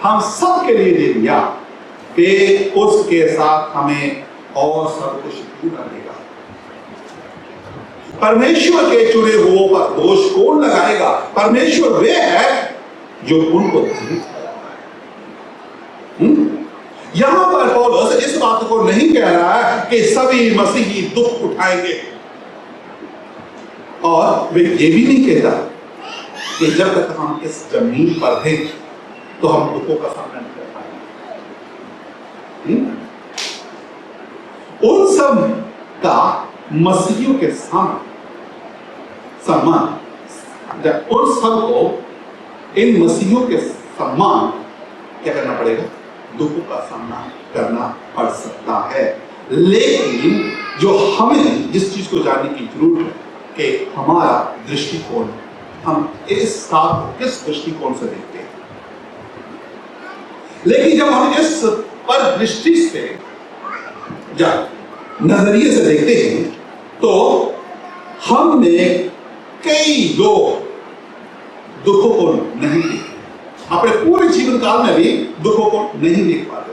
हम सब के लिए दे दिया, कि उसके साथ हमें और सब कुछ पूरा देगा। परमेश्वर के चुने हुओं पर दोष कौन लगाएगा? परमेश्वर वे है जो उनको यहां पर पौलुस इस बात को नहीं कह रहा है कि सभी मसीही दुख उठाएंगे, और वे ये भी नहीं कहता कि जब तक हम इस जमीन पर हैं तो हम दुखों का सामना नहीं कर पाएंगे। उन सब का मसीहियों के सामने सम्मान, उन सब को, इन मसीहियों के सम्मान क्या करना पड़ेगा? दुखों का सामना करना पड़ सकता है। लेकिन जो हमें जिस चीज को जानने की जरूरत है कि हमारा दृष्टिकोण, हम इस साथ को किस दृष्टिकोण से देखते हैं। लेकिन जब हम इस पर दृष्टि से या नजरिए से देखते हैं, तो हमने कई लोग दुखों को नहीं देखे, अपने पूरे जीवन काल में भी दुखों को नहीं देख पाते।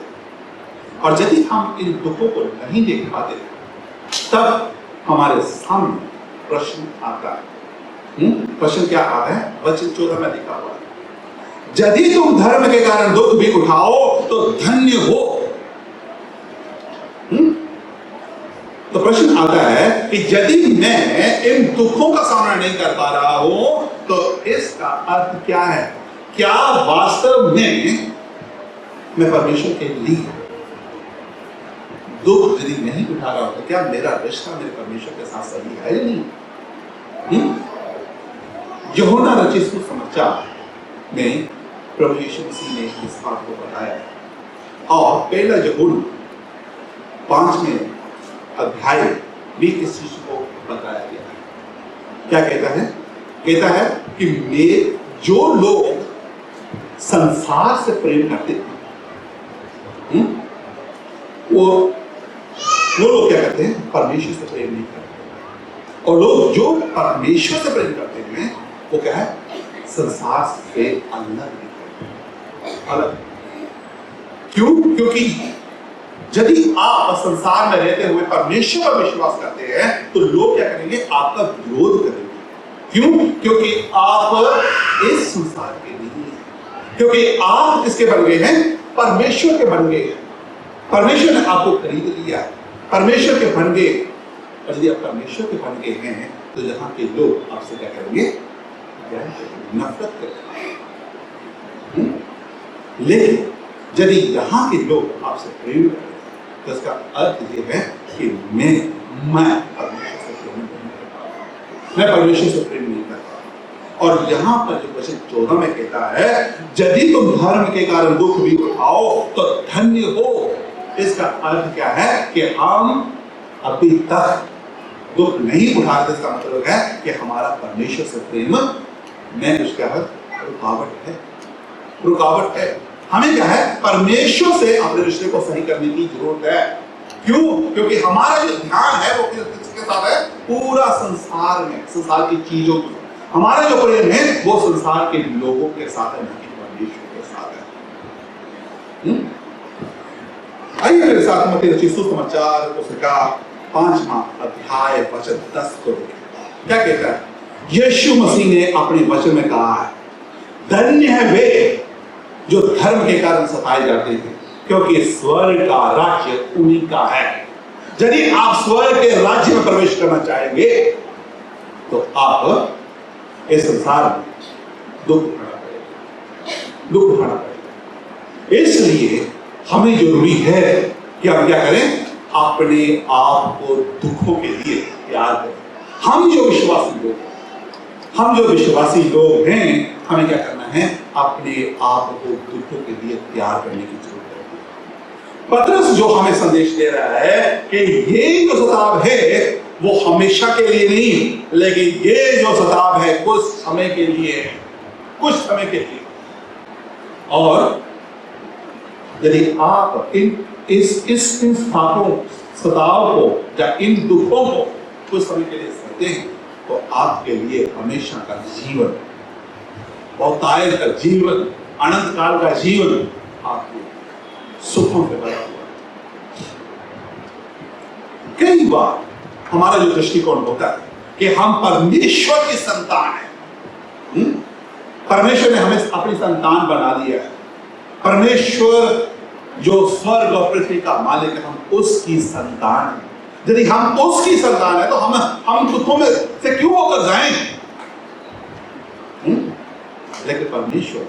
और यदि हम इन दुखों को नहीं देख पाते, तब हमारे सामने प्रश्न आता है। प्रश्न क्या आता है? वचन 14 में लिखा हुआ है, यदि तुम धर्म के कारण दुख भी उठाओ तो धन्य हो। तो प्रश्न आता है कि यदि मैं इन दुखों का सामना नहीं कर पा रहा हूं, तो इसका अर्थ क्या है? क्या वास्तव में मैं परमेश्वर के लिए दुख यदि नहीं उठा रहा हूं, तो क्या मेरा रिश्ता मेरे परमेश्वर के साथ सही है या नहीं? यूहन्ना रचित सुसमाचार में प्रभु यीशु मसीह ने इस बात को बताया, और पहला यूहन्ना 5वें अध्याय भी इस चीज को बताया गया है। क्या कहता है? कहता है कि जो लोग संसार से प्रेम करते थे, वो लोग क्या करते हैं? परमेश्वर से प्रेम नहीं करते। और लोग जो परमेश्वर से प्रेम करते हैं, वो क्या है? संसार से अलग। क्यों? क्योंकि यदि आप संसार में रहते हुए परमेश्वर पर विश्वास करते हैं, तो लोग क्या करेंगे? आपका विरोध करेंगे। क्यों? क्योंकि आप इस संसार के नहीं हैं, क्योंकि आप किसके बन गए हैं? परमेश्वर के बन गए हैं। परमेश्वर ने आपको खरीद लिया, परमेश्वर के बन गए। और यदि आप परमेश्वर के बन गए हैं, तो यहाँ के लोग आपसे क्या करेंगे? नफरत करेंगे। लेकिन यदि यहाँ के लोग आपसे प्रेम करें, तो इसका अर्थ ये है कि मैं परमेश्वर से प्रेम मैं परमेश्वर से प्रेम नहीं करता। और यहाँ पर जो वचन 14 में कहता है, यदि तुम धर्म के कारण दुख भी उठाओ तो धन्य हो। इसका अर्थ क्या है कि हम अभी तक दुख नहीं उठा रहे। इसका मतलब है कि हमारा परमेश्वर से प्रेम में कुछ क्या है, रुकावट है। हमें क्या है, परमेश्वर से अपने रिश्ते को सही करने की जरूरत है। क्यों? क्योंकि हमारा जो ध्यान है वो किसके साथ है? पूरा संसार में, संसार की चीजों में। हमारा जो प्रेम है वो संसार के लोगों के साथ है, न कि परमेश्वर के साथ है। आइए मेरे साथ मत्ती रचित सुसमाचार उसका 5वां अध्याय वचन 10 को देखें। क्या कहता है? यीशु मसीह ने अपने वचन में कहा है, धन्य है वे जो धर्म के कारण सताए जाते थे, क्योंकि स्वर्ग का राज्य उन्हीं का है। यदि आप स्वर्ग के राज्य में प्रवेश करना चाहेंगे तो आप इस संसार में दुख उठाना पड़ेगा। इसलिए हमें जरूरी है कि हम क्या करें, अपने आप को दुखों के लिए तैयार करें। हम जो विश्वासी लोग हैं, हमें क्या करना है, अपने आप को दुखों के लिए तैयार करने की जरूरत है। पतरस जो हमें संदेश दे रहा है कि ये जो सताव है वो हमेशा के लिए नहीं, लेकिन ये जो सताव है कुछ समय के लिए है, कुछ समय के लिए। और यदि आप इन सताव को या इन दुखों को कुछ समय के लिए सहते हैं तो आपके लिए हमेशा का जीवन, बहुतायत का जीवन, अनंत काल का जीवन आपको सुखों से भरा हुआ है। कई बार हमारा जो दृष्टिकोण होता है कि हम परमेश्वर की संतान हैं, परमेश्वर ने हमें अपनी संतान बना दिया है, परमेश्वर जो स्वर्ग और पृथ्वी का मालिक है, हम उसकी संतान हैं। यदि हम उसकी संतान है तो हम दुखों में से क्यों होकर जाएं? लेकिन परमेश्वर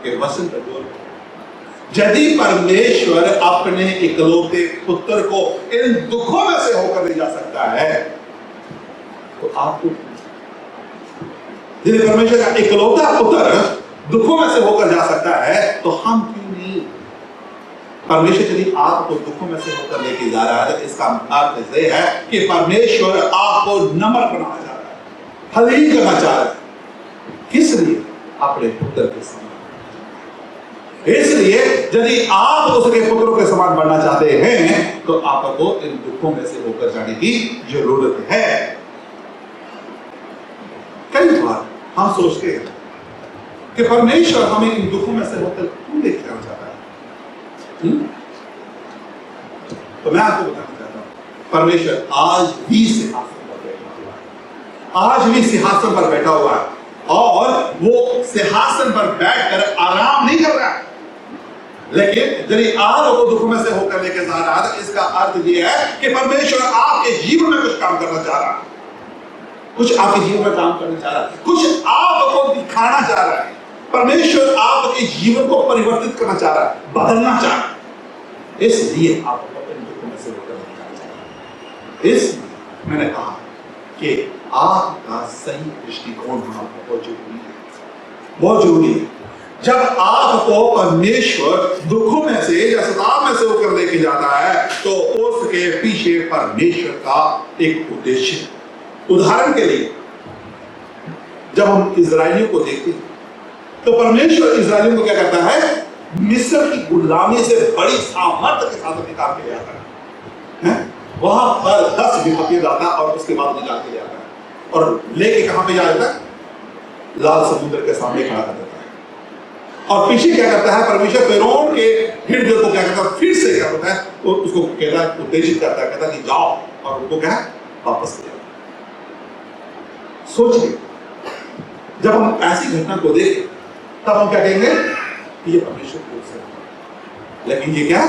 के वचन पर बोल, यदि परमेश्वर अपने इकलौते पुत्र को इन दुखों में से होकर ले जा सकता है तो आपको, यदि परमेश्वर का इकलौता पुत्र दुखों में से होकर जा सकता है तो हम क्यों नहीं? परमेश्वर यदि आपको दुखों में से होकर लेके जा रहा है तो इसका अर्थ यह है कि परमेश्वर आपको नम्र बनाना चाह रहा है, हलीम करना चाह रहा है। किस लिए? अपने पुत्र के समान। इसलिए यदि आप उसके पुत्रों के समान बनना चाहते हैं तो आपको इन दुखों में से होकर जाने की जरूरत है। कई बार हम सोचते हैं कि परमेश्वर हमें इन दुखों में से होकर क्यों लेके जाना चाहता है? तो मैं आपको बताना चाहता हूं, परमेश्वर आज भी सिंहासन पर बैठा हुआ है, आज भी सिंहासन पर बैठा हुआ है और वो सिंहासन पर बैठकर आराम नहीं कर रहा है। लेकिन यदि आपको दुखों में से होकर लेकर जा रहा है तो इसका अर्थ ये है कि परमेश्वर आपके जीवन में कुछ काम करना चाह रहा है, कुछ आपके जीवन में काम करना चाह रहा है, कुछ आपको दिखाना चाह रहा है। परमेश्वर आपके जीवन को परिवर्तित करना चाह रहा है, बदलना चाह रहा है। इसलिए आपको अपने दुखों में से होकर निकालना चाहिए। इसलिए मैंने कहा कि आपका सही दृष्टिकोण होना बहुत जरूरी है, बहुत जरूरी है। जब आपको परमेश्वर दुखों में से या सताव में से होकर लेके जाता है तो उसके पीछे परमेश्वर का एक उद्देश्य है। उदाहरण के लिए जब हम इजरायलियों को देखते हैं तो परमेश्वर इजरायलियों को क्या करता है, मिस्र की गुलामी से बड़ी सामर्थ्य के साथ निकाल के ले आता है। वहां पर 10 विपत्तियां लाता है और उसके बाद निकाल के ले आता है और लेके कहां पे जाता है, लाल समुद्र के सामने खड़ा कर देता है। और पीछे क्या करता है, परमेश्वर फिरौन के हृदय को क्या करता है, फिर से क्या होता है, तो उसको कहता है, उत्तेजित करता है, कहता है कि जाओ, और उनको क्या है, वापस ले जाओ। सोचिए जब हम ऐसी घटना को देखें तब हम क्या कहेंगे, ये परमेश्वर की ओर से। लेकिन ये क्या,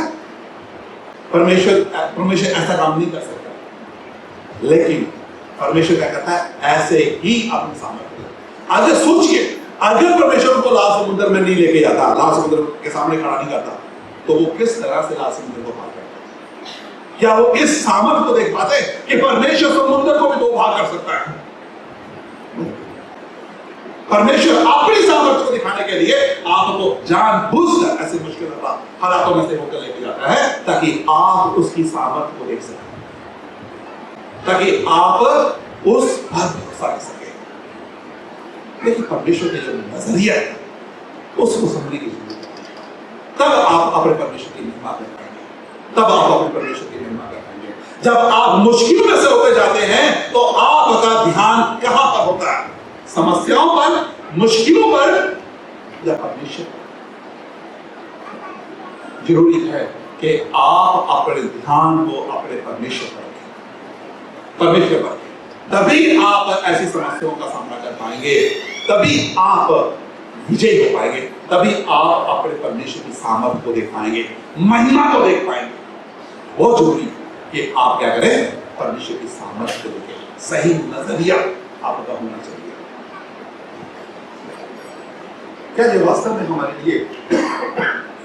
परमेश्वर ऐसा काम नहीं कर सकता। लेकिन परमेश्वर क्या करता है, ऐसे ही अपने सामने। अगर सोचिए, अगर परमेश्वर को लाल समुद्र में नहीं लेके जाता, लाल समुद्र के सामने खड़ा नहीं करता, तो वो किस तरह से लाल समुद्र को पार करता, क्या वो इस सामर्थ्य को देख पाते कि परमेश्वर समुद्र को भी दो भाग कर सकता है? परमेश्वर अपनी सामर्थ्य को दिखाने के लिए आपको जानबूझकर ऐसे मुश्किल हालातों में से होकर लेके जाता है ताकि आप उसकी सामर्थ्य को देख सकें, ताकि आप उस पद को समझ सके। लेकिन परमेश्वर के जो नजरिया है उसको समझने की जरूरत है। तब आप अपने परमेश्वर की महिमा कर पाएंगे, तब आप अपने परमेश्वर की महिमा कर पाएंगे। जब आप मुश्किल में से होकर जाते हैं तो आपका ध्यान कहां पर होता है? समस्याओं पर, मुश्किलों पर, या परमेश्वर पर? जरूरी है कि आप अपने ध्यान को अपने परमेश्वर पर रखें, परमेश्वर पर। तभी आप ऐसी समस्याओं का सामना कर पाएंगे, तभी आप विजय हो पाएंगे, तभी आप अपने परमेश्वर की सामर्थ्य को देख पाएंगे, महिमा को देख पाएंगे। बहुत जरूरी है कि आप क्या करें? परमेश्वर की सामर्थ्य को देखें। सही नजरिया आपका होना चाहिए। क्या ये वास्तव में हमारे लिए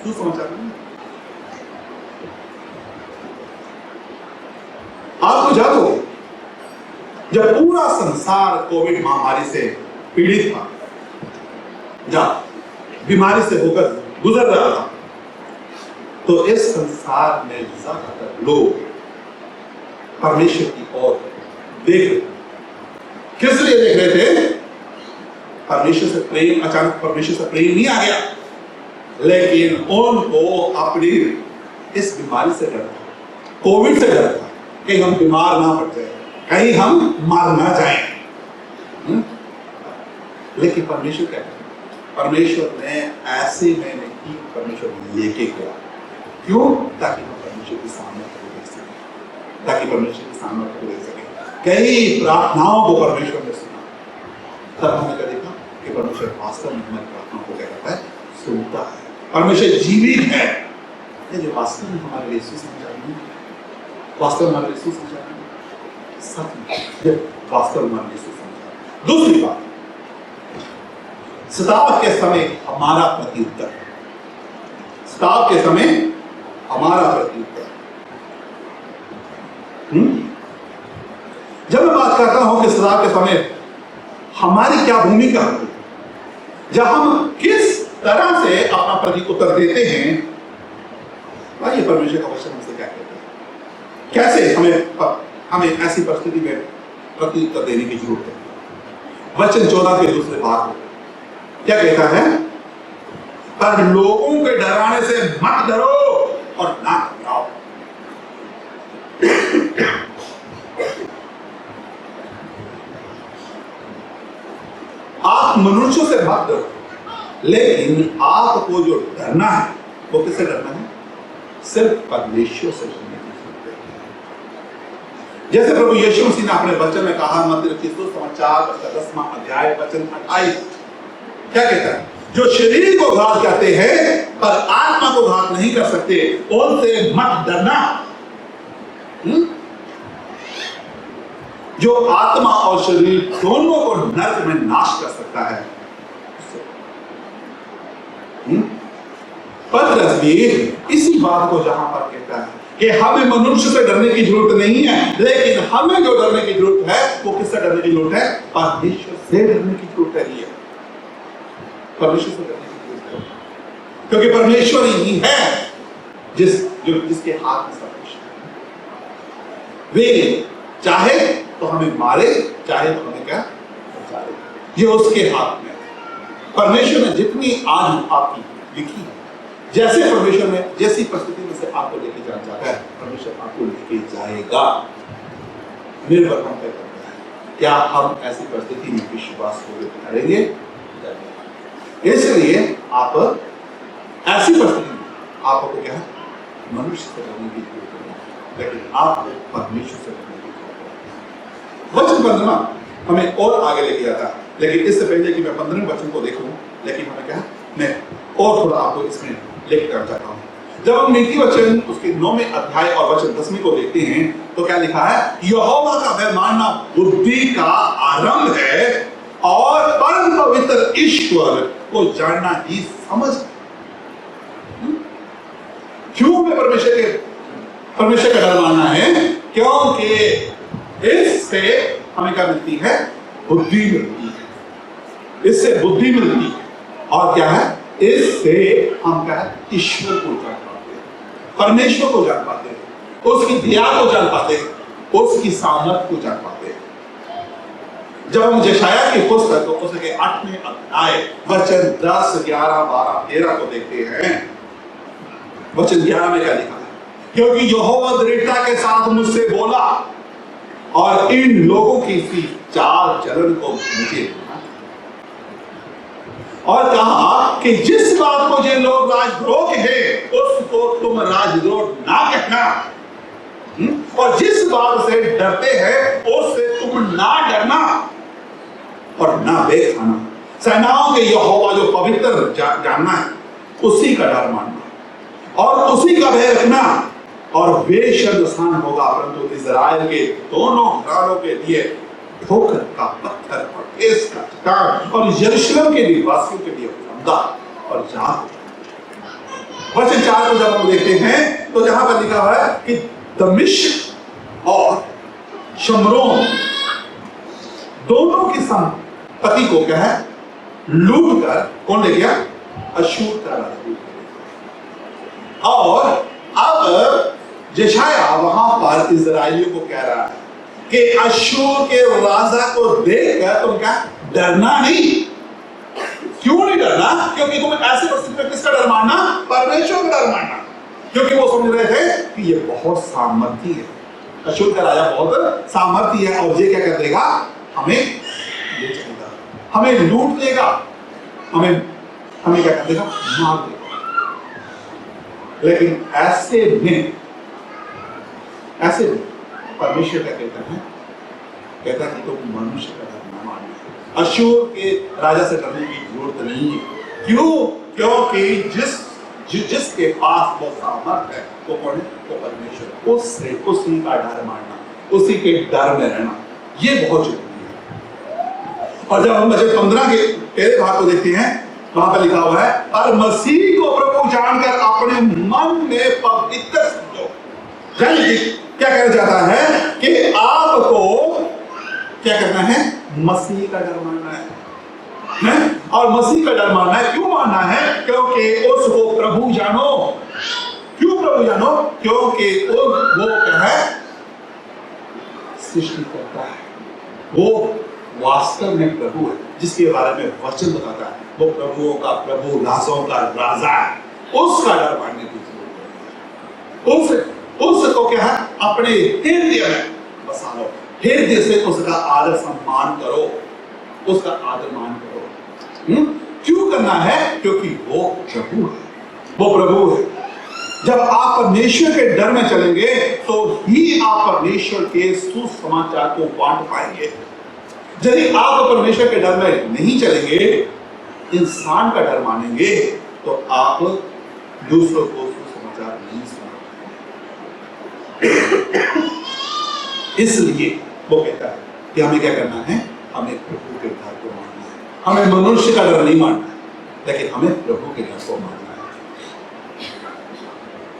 सुसमाचार नहीं? आपको याद हो जब पूरा संसार कोविड महामारी से पीड़ित था, जब बीमारी से होकर गुजर रहा था, तो इस संसार में ज्यादातर लोग परमेश्वर की ओर देख रहे थे। किस लिए देख रहे थे? परमेश्वर से प्रेम, अचानक परमेश्वर से प्रेम नहीं आ गया, लेकिन उनको अपनी इस बीमारी से डर था, कोविड से डर था, कहीं हम बीमार ना पड़ जाए, कहीं हम मर ना जाएं। लेकिन परमेश्वर क्या करे? परमेश्वर ने ऐसे में नहीं, परमेश्वर लेके गया। क्यों? ताकि हम परमेश्वर की सामर्थ्य को देख सकें, ताकि परमेश्वर की सामर्थ्य को देख सकें। कई प्रार्थनाओं को परमेश्वर ने सुना, तब हमने क्या देखा कि परमेश्वर वास्तव में हमारी प्रार्थनाओं को क्या करता है? सुनता है। परमेश्वर जीवित है। ये जो वास्तव में हमारे लिए सुसमाचार नहीं है, वास्तव में हमारे लिए सुसमाचार नहीं है, सच में वास्तव में हमारे लिए सुसमाचार। दूसरी बात, सताव के समय हमारा प्रत्युत्तर, सताव के समय हमारा प्रत्युत्तर। जब मैं बात करता हूं कि सताव के समय हमारी क्या भूमिका है, जब हम किस तरह से अपना प्रत्युत्तर देते हैं, ये परमेश्वर का वचन हमसे क्या कहता है? कैसे हमें ऐसी परिस्थिति में प्रत्युत्तर देने की जरूरत है? वचन 14 के दूसरे भाग में क्या कहता है? पर लोगों के डराने से मत डरो और ना घबराओ। आप मनुष्यों से मत डरो, लेकिन आपको जो डरना है वो किससे डरना है? सिर्फ परमेश्वर से डरने की जरूरत है। जैसे प्रभु यीशु मसीह ने अपने वचन में कहा, मत्ती रचित सुसमाचार 10वां अध्याय वचन 28 क्या कहता है? जो शरीर को घात करते हैं पर आत्मा को घात नहीं कर सकते, उनसे मत डरना। जो आत्मा और शरीर दोनों को नरक में नाश कर सकता है। पतरस भी इसी बात को जहां पर कहता है कि हमें मनुष्य से डरने की जरूरत नहीं है, लेकिन हमें जो डरने की जरूरत है वो किससे डरने की जरूरत है? परमेश्वर से डरने की जरूरत है। परमेश्वर से डरने की जरूरत है, क्योंकि परमेश्वर ही है जिसके हाथ में सब कुछ है। वे चाहे तो हमें मारे, चाहे तो हमें क्या बचाए, ये उसके हाथ में। परमेश्वर ने जितनी आज आपकी लिखी है, जैसे परमेश्वर ने जैसी परिस्थिति में से आपको लेके जाना चाहता है, परमेश्वर आपको लेके जाएगा। निर्भर हम पे करता है क्या हम ऐसी परिस्थिति में विश्वास करेंगे। इसलिए आप ऐसी परिस्थिति में आपको क्या है? मनुष्य से डरने की जरूरत नहीं, लेकिन आपको परमेश्वर से डरने की जरूरत है। वचन 15 हमें और आगे लेके जाता है, लेकिन इससे पहले कि मैं 15वें वचन को देखूं, लेकिन हमें क्या, मैं और थोड़ा आपको इसमें लेके करना चाहता हूं। जब हम नीति वचन उसके 9वें अध्याय और वचन 10वें को देखते हैं तो क्या लिखा है? यहोवा का भय मानना बुद्धि का आरंभ है और परम पवित्र ईश्वर को जानना ही समझ। क्यों मैं परमेश्वर के परमेश्वर का डर मानना है क्योंकि इससे हमें क्या मिलती है? बुद्धि मिलती है। इससे बुद्धि मिलती है और क्या है? इससे हम क्या है? ईश्वर को जान पाते हैं, परमेश्वर को जान पाते हैं, उसकी दया को जान पाते हैं, उसकी सामर्थ को जान पाते हैं। जब हम यशायाह की पुस्तक तो उसके 8वें अध्याय वचन 10, 11, 12, 13 को देखते हैं। वचन 11 में क्या लिखा है? क्योंकि यहोवा दृढ़ता के साथ मुझसे बोला और इन लोगों की सी चाल चलन को मुझे बोला और कहा कि जिस बात को जो लोग राजद्रोह कहे उसको तुम राजद्रोह ना कहना, और जिस बात से डरते हैं उससे तुम ना डरना और ना बेख खाना। सेनाओं के यहोवा जो पवित्र जानना है, उसी का डर मानना और उसी का भय रखना, और वे शर्मसार होगा, परंतु इजराइल के दोनों घरानों के लिए ठोकर का पत्थर और ठेस का चट्टान और यरूशलेम के निवासियों के लिए फंदा और जाग। वचन 4 को जब हम देखते हैं तो जहां पर लिखा हुआ है कि दमिश्क और शमरोन दोनों की संपत्ति को क्या है? लूट कर कौन ले गया? अश्शूर का राजा। और अब यशायाह वहां पर इजराइलियों को कह रहा है कि अश्शूर के राजा को देखकर तुम क्या डरना नहीं। क्यों नहीं डरना? क्योंकि तुम ऐसे परिस्थिति में किसका डर मानना? परमेश्वर का डर मानना। क्योंकि वो समझ रहे थे कि ये बहुत सामर्थी है, अश्शूर का राजा बहुत सामर्थी है और ये क्या कर देगा? हमें ले जाएगा, हमें लूट लेगा, हमें क्या कर देगा? मार देगा। लेकिन ऐसे में परमेश्वर क्या कहता है कि तुम मनुष्य का डर न मानना। अश्शूर के राजा से डरने की जरूरत नहीं है। क्यों? क्योंकि जिसके पास वो सामर्थ है वो कौन है? वो परमेश्वर। उसी का डर मानना, उसी के डर में रहना, ये बहुत जरूरी है। और जब हम वचन 15 के पहले भाग को देखते हैं, वहां पर लिखा हुआ है और मसीह को प्रभु जानकर अपने मन में पवित्र समझो। यानी क्या कहना चाहता है कि आपको क्या करना है? मसीह का डर मानना है। और मसीह का डर मानना है। क्यों मानना है? क्योंकि उसको प्रभु जानो। क्यों प्रभु जानो? क्योंकि वो क्या है? सृष्टि करता है, वो वास्तव में प्रभु है, जिसके बारे में वचन बताता है वो प्रभुओं का प्रभु, राजाओं का राजा है। उसका डर मानने की जरूरत है। उसको क्या है? अपने हृदय में बसा लो, हृदय से उसका आदर सम्मान करो, उसका आदर मान करो। क्यों करना है? क्योंकि वो प्रभु है, वो प्रभु है। जब आप परमेश्वर के डर में चलेंगे तो ही आप परमेश्वर के सुसमाचार को बांट पाएंगे। यदि आप परमेश्वर के डर में नहीं चलेंगे, इंसान का डर मानेंगे, तो आप दूसरों को सुसमाचार नहीं सुना। इसलिए वो कहता है कि हमें क्या करना है? हमें प्रभु के डर को मानना है। हमें मनुष्य का डर नहीं मानना है, लेकिन हमें प्रभु के डर को मानना है।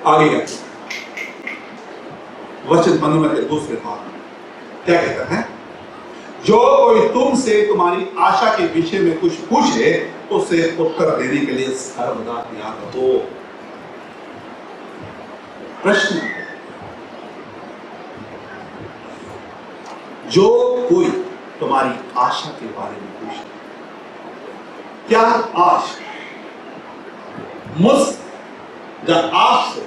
आगे क्या वचन 15 के दूसरे भाग में क्या कहता है? जो कोई तुमसे तुम्हारी आशा के विषय में कुछ पूछे उसे उत्तर देने के लिए सर्वदा तैयार रहो। प्रश्न, जो कोई तुम्हारी आशा के बारे में पूछे, क्या आज मुझ जब आपसे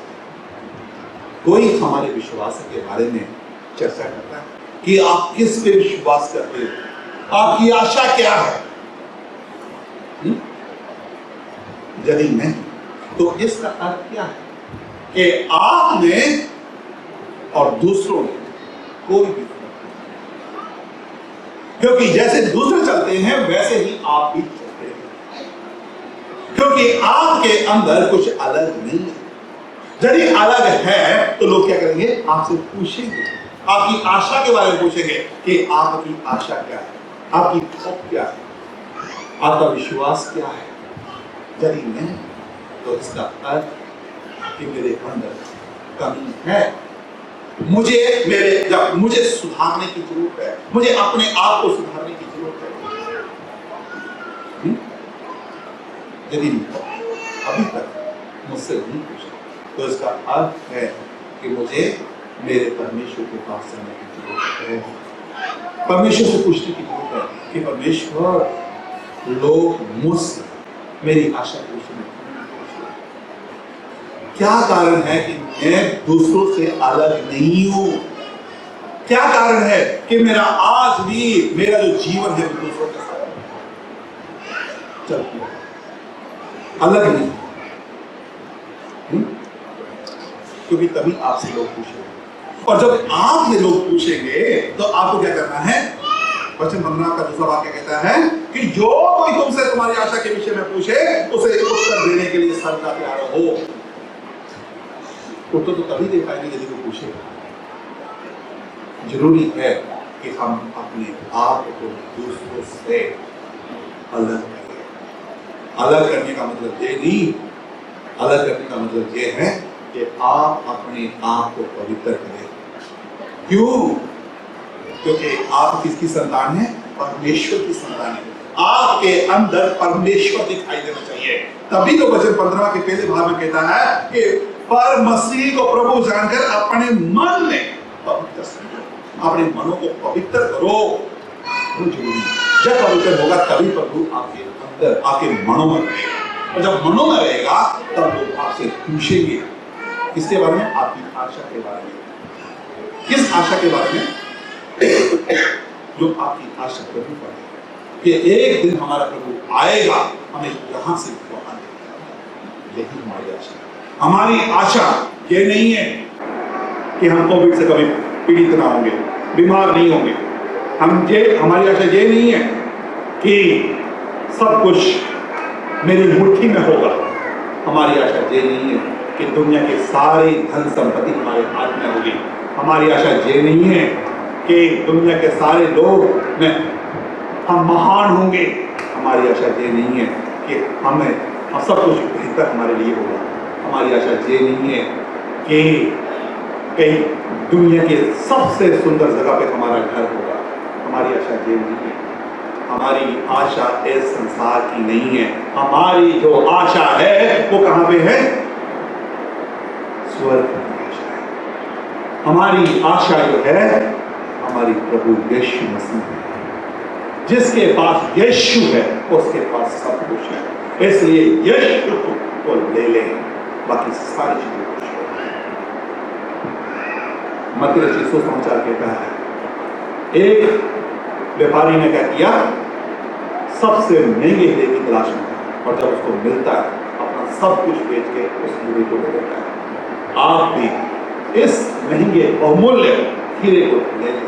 कोई हमारे विश्वास के बारे में चर्चा करता है कि आप किस पे विश्वास करते हैं, आपकी आशा क्या है? यदि नहीं तो इसका अर्थ क्या है? कि आपने और दूसरों ने कोई भी, क्योंकि जैसे दूसरे चलते हैं वैसे ही आप भी चलते हैं, क्योंकि आपके अंदर कुछ अलग नहीं है। यदि अलग है तो लोग क्या करेंगे? आपसे पूछेंगे, आपकी आशा के बारे में पूछेंगे कि आपकी आशा क्या है, आपकी होप क्या है, आपका विश्वास क्या है। यदि नहीं तो इसका अर्थ कि मेरे अंदर कमी है, मुझे सुधारने की जरूरत है, मुझे अपने आप को सुधारने की जरूरत है। यदि अभी तक मुझसे नहीं पूछा तो इसका अर्थ है कि मुझे मेरे परमेश्वर के पास जाने की जरूरत है। परमेश्वर से पूछने की जरूरत है कि परमेश्वर, लोग मुझसे मेरी आशा पूछने में क्या कारण है कि मैं दूसरों से अलग नहीं हूं? क्या कारण है कि मेरा आज भी मेरा जो जीवन है वो दूसरों के साथ चलती है, अलग नहीं? क्योंकि तभी आपसे लोग पूछेंगे, और जब आपसे लोग पूछेंगे तो आपको क्या करना है? वचन 15 का दूसरा वाक्य कहता है कि जो कोई तुमसे तुम्हारी आशा के विषय में पूछे उसे उत्तर देने के लिए सदा तैयार हो। उत्तर तो तभी दे पाएंगे यदि वो पूछेगा। जरूरी है कि हम अपने आप को दूसरों से अलग करें। अलग करने का मतलब ये नहीं, अलग करने का मतलब ये है कि आप अपने आप को पवित्र करें। क्यों? क्योंकि आप किसकी संतान है? परमेश्वर की संतान है। आपके अंदर परमेश्वर दिखाई देना चाहिए। तभी तो वचन 15 के पहले भाग में कहता है कि पर मसीह को प्रभु जानकर अपने मन में पवित्र समझो, अपने मनों को पवित्र करो। जरूरी, जब पवित्र होगा तभी प्रभु आपके अंदर, आपके मनों में रहेगा, और जब मनों में रहेगा तब लोग आपसे पूछेंगे किसके बारे में? आपकी आशा के बारे में। किस आशा के बारे में? जो आपकी आशा प्रभु पर है कि एक दिन हमारा प्रभु आएगा, हमें यहां से वहां लेकर। यही हमारी आशा है। हमारी आशा ये नहीं है कि हम कोविड से कभी पीड़ित ना होंगे, बीमार नहीं होंगे। हमारी आशा ये नहीं है कि सब कुछ मेरी मुट्ठी में होगा। हमारी आशा ये नहीं है कि दुनिया के सारी धन संपत्ति हमारे हाथ में होगी। हमारी आशा ये नहीं है कि दुनिया के सारे लोग में हम महान होंगे। हमारी आशा ये नहीं है कि हम सब कुछ बेहतर हमारे लिए होगा। हमारी आशा ये नहीं है कि कहीं दुनिया के सबसे सुंदर जगह पे हमारा घर होगा। हमारी आशा ये नहीं है। हमारी आशा इस संसार की नहीं है। हमारी जो आशा है वो कहां पे है? स्वर्ग की आशा है। हमारी आशा जो है हमारी प्रभु यीशु मसीह है। जिसके पास यीशु है उसके पास सब कुछ है। इसलिए यीशु को ले ले, बाकी सारी चीजें कुछ हो। मत्ती रचित सुसमाचार कहता है एक व्यापारी ने क्या किया? सबसे महंगे हीरे की तलाश में था, और जब उसको मिलता है अपना सब कुछ बेच के उस हीरे को ले लेता है। आप भी इस महंगे बहुमूल्य हीरे को ले ले,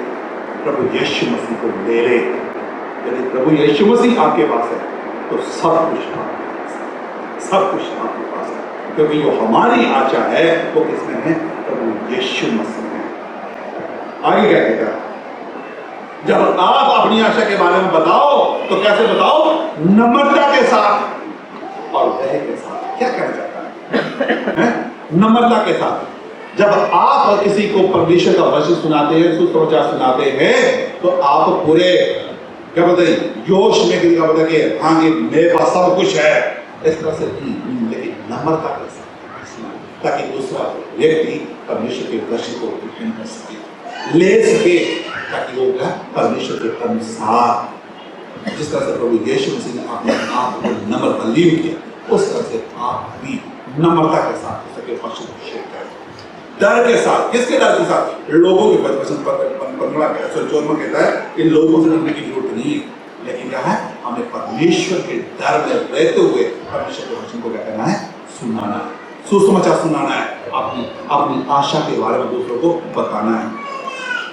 प्रभु यीशु मसीह को ले ले। यदि प्रभु यीशु मसीह आपके पास है तो सब कुछ आपके पास है, सब कुछ आपके पास है। क्योंकि जो हमारी आशा है वो किसमें है? प्रभु यीशु मसीह में। आगे क्या कहता है? जब आप अपनी आशा के बारे में बताओ तो कैसे बताओ? नम्रता के साथ और दया के साथ। क्या कहना चाहता है? नम्रता के साथ। जब आप किसी को परमेश्वर का वचन सुनाते हैं, सुसमाचार सुनाते हैं, तो आप पूरे क्या बताइए जोश में क्या बताइए, हाँ ये मेरे पास सब कुछ है, इस तरह से लेकिन नम्रता के साथ, ताकि दूसरा व्यक्ति परमेश्वर के वचन को ग्रहण कर सके, ले सके, ताकि वो परमेश्वर के अनुसार जिस तरह से प्रभु यीशु मसीह ने अपने आप को नम्र तल्लीन किया उस तरह से आप भी नम्रता के साथ सके वचन को शेयर करें। डर के साथ। किसके डर के साथ? लोगों के वचन 15 कहता है इन लोगों से डरने की जरूरत नहीं है, लेकिन क्या है? हमें परमेश्वर के डर में रहते हुए परमेश्वर के वचन को क्या करना है? सुनाना है, सुसमाचार सुनाना है, अपनी आशा के बारे में दूसरों को बताना है।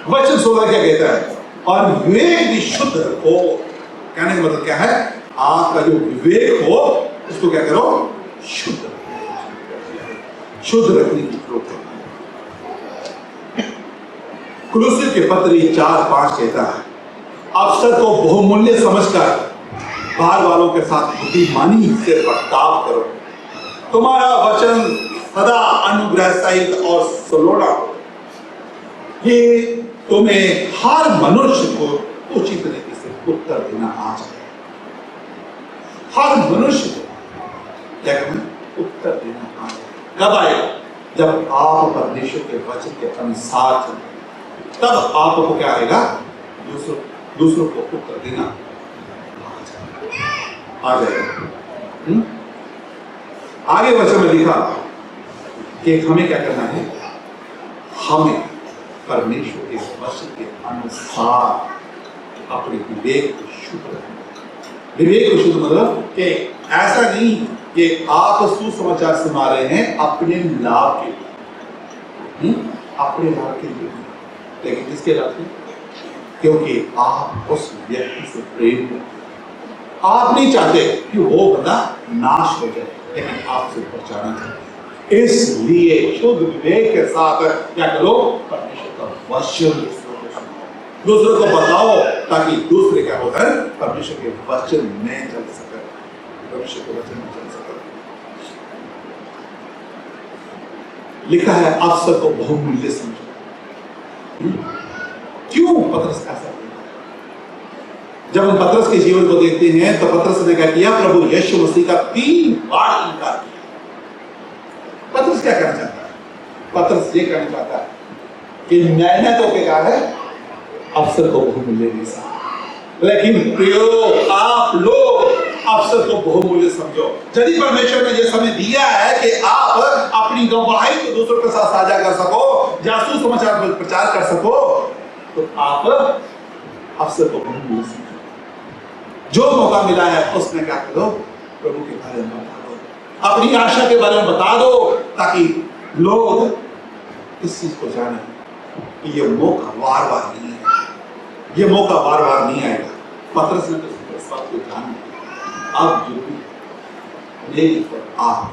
वचन 16 क्या कहता है? और विवेक भी शुद्ध रखो। कहने का मतलब क्या है? आपका जो विवेक हो उसको क्या करो? शुद्ध रखने की जरूरत है। कुलुस्सी के पत्री 4:5 कहता है अवसर को बहुमूल्य समझकर बाहर वालों के साथ बुद्धिमानी से बर्ताव करो। तुम्हारा वचन सदा अनुग्रह सहित और सलोना हो, कि तुम्हें हर मनुष्य को उचित तरीके से उत्तर देना आ जाए। हर मनुष्य को क्या करना? उत्तर देना आ जाए। कब आएगा? जब आप परमेश्वर के वचन के अनुसार चलेंगे, तब आपको क्या आएगा? दूसरों को उत्तर देना आ जाएगा। आगे वचन में लिखा कि हमें क्या करना है? हमें परमेश्वर के वचन के अनुसार अपने विवेक को शुद्ध रखना। विवेक को शुद्ध मतलब कि ऐसा नहीं कि आप सुसमाचार सुना रहे हैं अपने लाभ के लिए, अपने लाभ के लिए, लेकिन किसके लाभ के? क्योंकि आप उस व्यक्ति से प्रेम करते, आप नहीं चाहते कि वो बंदा नाश हो जाए, लेकिन आपसे बचाना चाहते। इसलिए शुद्ध विवेक के साथ क्या करो? परमेश्वर का वचन दूसरों को बताओ, ताकि दूसरे क्या होकर परमेश्वर के वचन में चल सके, परमेश्वर के वचन में चल सके। लिखा है अवसर को बहुमूल्य समझो। क्यों पतरस ऐसा किया? जब हम पतरस के जीवन को देखते हैं तो पतरस ने क्या किया? प्रभु यीशु मसीह का 3 बार इनकार किया। पतरस क्या करना चाहता है? पतरस ये कहना चाहता है कि मैंने तो क्या है? अवसर को बहुमूल्य नहीं समझा, लेकिन प्रियो आप लोग अवसर को बहुमूल्य समझो। यदि परमेश्वर ने यह समय दिया है कि आप अपनी गवाही को दूसरों के साथ साझा कर सको, जासूस समाचार प्रचार कर सको, तो आप अवसर को बहुमूल्य समझो। जो मौका मिला है उसमें क्या करो? प्रभु के बारे में बता दो, अपनी आशा के बारे में बता दो, ताकि लोग इस चीज को जाने कि ये मौका बार बार नहीं है, ये मौका बार बार नहीं आएगा। पतरस ने तो इस बात को जान लिया। अब जरूरी लेकिन आप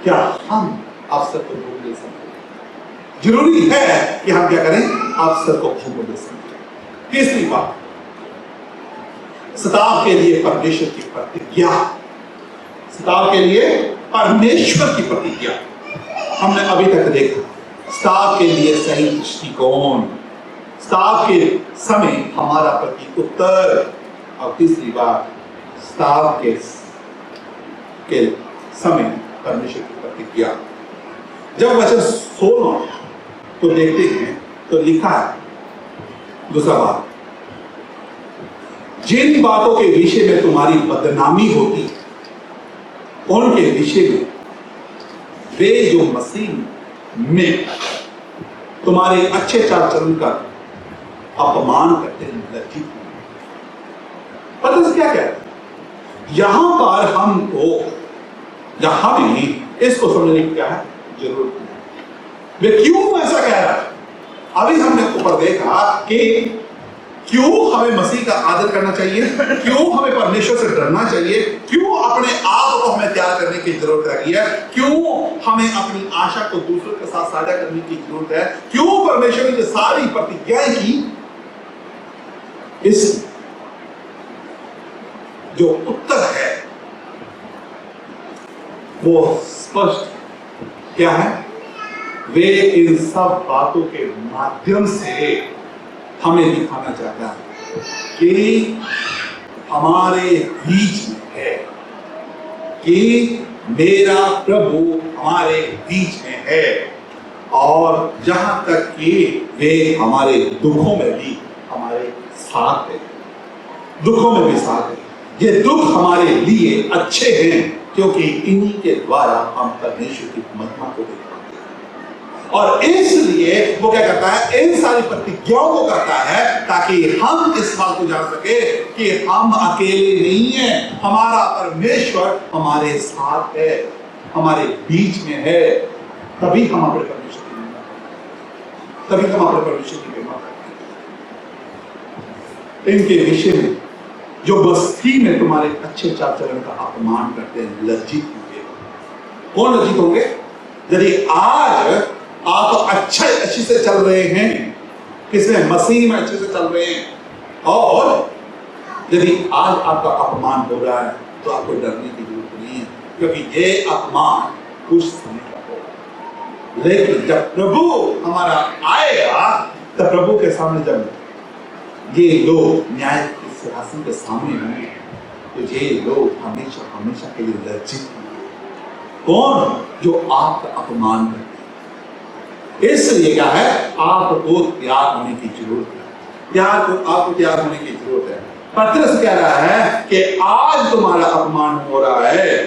क्या हम अवसर को बहुमूल्य समझें? जरूरी है कि हम क्या करें? अवसर को बहुमूल्य समझें। तीसरी बात, सताव के लिए परमेश्वर की प्रतिज्ञा। सताव के लिए परमेश्वर की प्रतिज्ञा हमने अभी तक देखा। सताव के लिए सही दृष्टिकोण, सताव के समय हमारा प्रति उत्तर, और तीसरी बात सताव के समय परमेश्वर की प्रतिज्ञा। जब वचन 16 को देखते हैं तो लिखा है, दूसरा बात, जिन बातों के विषय में तुम्हारी बदनामी होती उनके विषय में वे जो मसीह में तुम्हारे अच्छे चाल चलन का अपमान करते हैं लज्जित। पतरस क्या कहता है? यहां पर हमको यहां भी इसको समझने की क्या है? जरूरत है। वे क्यों ऐसा कह रहा है? अभी हमने ऊपर देखा कि क्यों हमें मसीह का आदर करना चाहिए, क्यों हमें परमेश्वर से डरना चाहिए, क्यों अपने आप को हमें तैयार करने की जरूरत है, क्यों हमें अपनी आशा को दूसरों के साथ साझा करने की जरूरत है, क्यों परमेश्वर ने जो सारी प्रतिज्ञाएं की, इस जो उत्तर है वो स्पष्ट क्या है? वे इन सब बातों के माध्यम से हमें दिखाना चाहता है कि हमारे बीच में है, कि मेरा प्रभु हमारे बीच में है, और जहां तक कि वे हमारे दुखों में भी हमारे साथ है, दुखों में भी साथ है। ये दुख हमारे लिए अच्छे हैं, क्योंकि इन्हीं के द्वारा हम परमेश्वर की महिमा को देख पाते हैं। और इसलिए वो क्या करता है? इन सारी प्रतिज्ञाओं को करता है ताकि हम इस बात को जान सके कि हम अकेले नहीं हैं, हमारा परमेश्वर हमारे साथ है, हमारे बीच में है। तभी हम अपने परमेश्वर की महिमा करते हैं, तभी हम अपने परमेश्वर की महिमा करते हैं। इनके विषय में जो बस्ती में तुम्हारे अच्छे चाल चलन का अपमान करते हैं लज्जित होंगे। कौन लज्जित होंगे? यदि आज आप अच्छे से चल रहे हैं, किसमें? मसीह में अच्छे से चल रहे हैं, और यदि आज आपका अपमान हो रहा है तो आपको डरने की जरूरत नहीं है, क्योंकि ये अपमान कुछ समय का होगा। लेकिन जब प्रभु हमारा आएगा तब प्रभु के सामने जब ये लोग न्याय के सिंहासन के सामने होंगे तो ये लोग हमेशा हमेशा के लिए लज्जित होंगे। कौन? जो आपका अपमान करते हैं। इसलिए क्या है, आपको तैयार होने की जरूरत है। आपको तैयार होने की जरूरत है। पतरस कह रहा है कि आज तुम्हारा अपमान हो रहा है,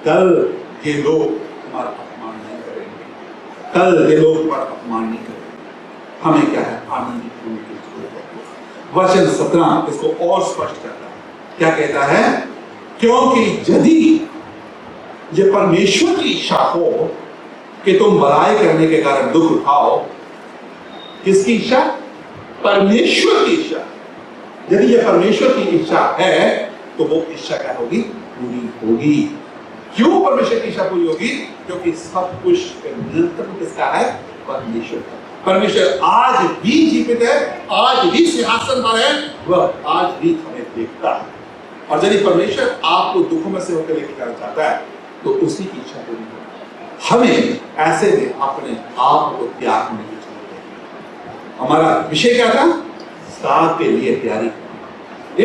कल ये लोग तुम्हारा अपमान नहीं करेंगे। कल ये लोग तुम्हारा अपमान नहीं करेंगे। हमें क्या है, आनंदित होने की जरूरत है। वचन 17 इसको और स्पष्ट करता है। क्या कहता है? क्योंकि यदि ये परमेश्वर की इच्छा हो कि तुम भलाई करने के कारण दुख उठाओ, किसकी इच्छा? परमेश्वर की इच्छा। यदि ये परमेश्वर की इच्छा है तो वो इच्छा क्या होगी? पूरी होगी। क्यों परमेश्वर की इच्छा पूरी होगी? क्योंकि सब कुछ नियंत्रण किसका है? परमेश्वर का। परमेश्वर आज भी जीवित है, आज भी सिंहासन पर है, वह आज भी हमें देखता है। और यदि परमेश्वर आपको दुखों में से होकर लेकर जाना चाहता है तो उसी की इच्छा पूरी होगी। हमें ऐसे में अपने आप को त्याग होने की जरूरत है। हमारा विषय क्या था? सदा के लिए तैयारी करना।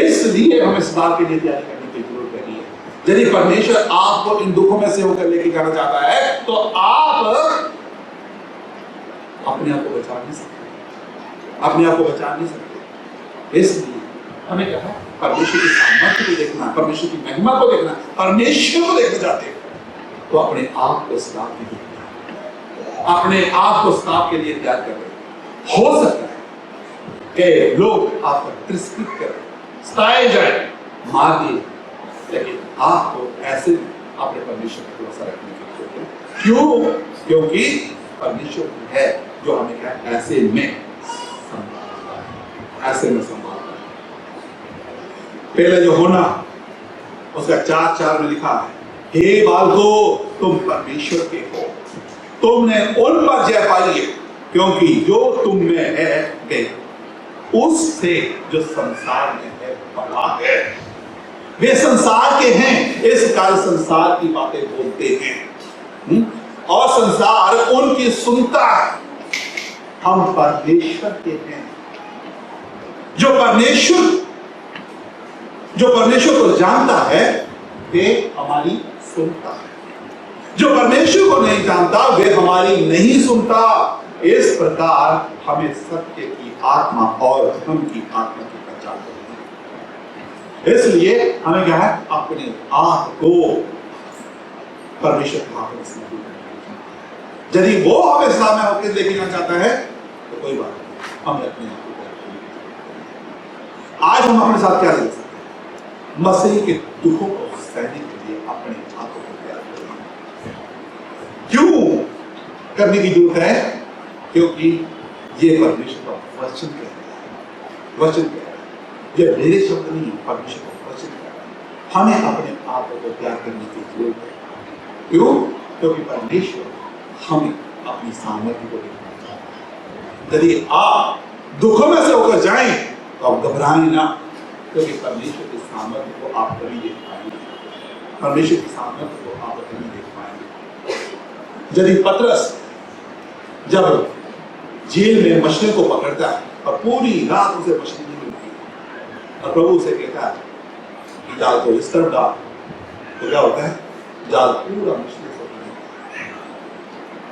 इसलिए हमें सदा के लिए तैयारी करने की जरूरत है। यदि परमेश्वर आपको इन दुखों में से होकर लेके जाना चाहता है तो आप अपने आप को बचा नहीं सकते। अपने आप को बचा नहीं सकते। इसलिए हमें क्या है? परमेश्वर की सामर्थ्य को देखना, परमेश्वर की महिमा को देखना, परमेश्वर को देखना चाहते हैं तो अपने आप को सदा के लिए, अपने आप को सदा के लिए तैयार कर रहे। हो सकता है कि लोग आपको तिरस्कृत करें, सताए जाए, मार दिए, लेकिन आपको ऐसे अपने परमेश्वर पर भरोसा रखने की जरूरत है। क्यों? क्योंकि परमेश्वर है जो हमें क्या ऐसे में संभालता है, ऐसे में संभालता है। पहले जो होना उसका 4:4 में लिखा है, हे बालकों तुम परमेश्वर के हो, तुमने उन पर जय पाई है, क्योंकि जो तुम में है उससे जो संसार में है बड़ा है। वे संसार के हैं, इस कारण संसार की बातें बोलते हैं और संसार उनकी सुनता है। हम परमेश्वर के हैं। जो परमेश्वर को जानता है वे हमारी सुनता है। जो परमेश्वर को नहीं जानता वे हमारी नहीं सुनता। इस प्रकार हमें सत्य की आत्मा और धर्म की आत्मा की पहचान करनी है। इसलिए हमें क्या है? अपने आप को परमेश्वर के हाथ में समर्पित करना। यदि वो हमें इस्लाम में होकर लेके जाना चाहता है तो कोई बात नहीं, हमें अपने आप को। आज हम अपने साथ क्या ले सकते हैं? मसीह के दुखों को सहने के लिए अपने आप को तैयार करें। क्यों करने की जरूरत है? क्योंकि ये परमेश्वर का वचन कह रहा है। वचन कह रहा है, ये मेरे शब्द नहीं, परमेश्वर का वचन कह रहा है। हमें अपने आप को तैयार करने की जरूरत है। क्यों? क्योंकि परमेश्वर हमें अपनी सामर्थ्य को देखना चाहता है। यदि आप दुखों में से होकर जाएं तो आप घबराएं ना, क्योंकि परमेश्वर की सामर्थ्य को आप कभी देख पाएंगे। परमेश्वर की सामर्थ्य को आप कभी देख पाएंगे। यदि पतरस जब जेल में मछली को पकड़ता है और पूरी रात उसे मछली नहीं मिलती और प्रभु उसे कहता है कि जाल को इस तरफ डाल, तो क्या होता है? जाल पूरा मछली से भर जाता है।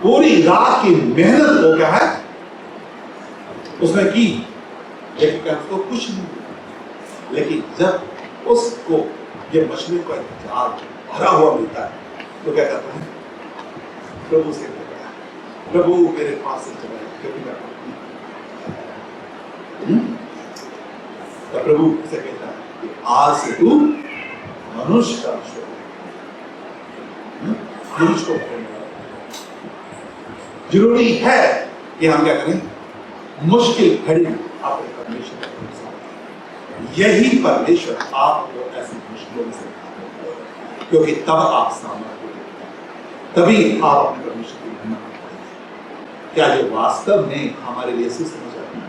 पूरी रात की मेहनत को क्या है उसने की, लेकिन क्या उसको कुछ नहीं मिला। लेकिन जब उसको ये मछली का जाल भरा हुआ मिलता है तो क्या करता है? प्रभु से कहता है, प्रभु मेरे पास से चला क्योंकि मैं तो प्रभु से कहता है कि आज से तू मनुष्य का मनुष्य को पकड़ने वाला। जरूरी है कि हम क्या करें? मुश्किल घड़ी में अपने परमेश्वर का भरोसा रखें। यही परमेश्वर आपको ऐसी मुश्किलों में से निकालेगा, क्योंकि तब आप सामर्थ्य होंगे, तभी आप अपने परमेश्वर की महिमा करेंगे। क्या ये वास्तव में हमारे लिए सुसमझ आती है?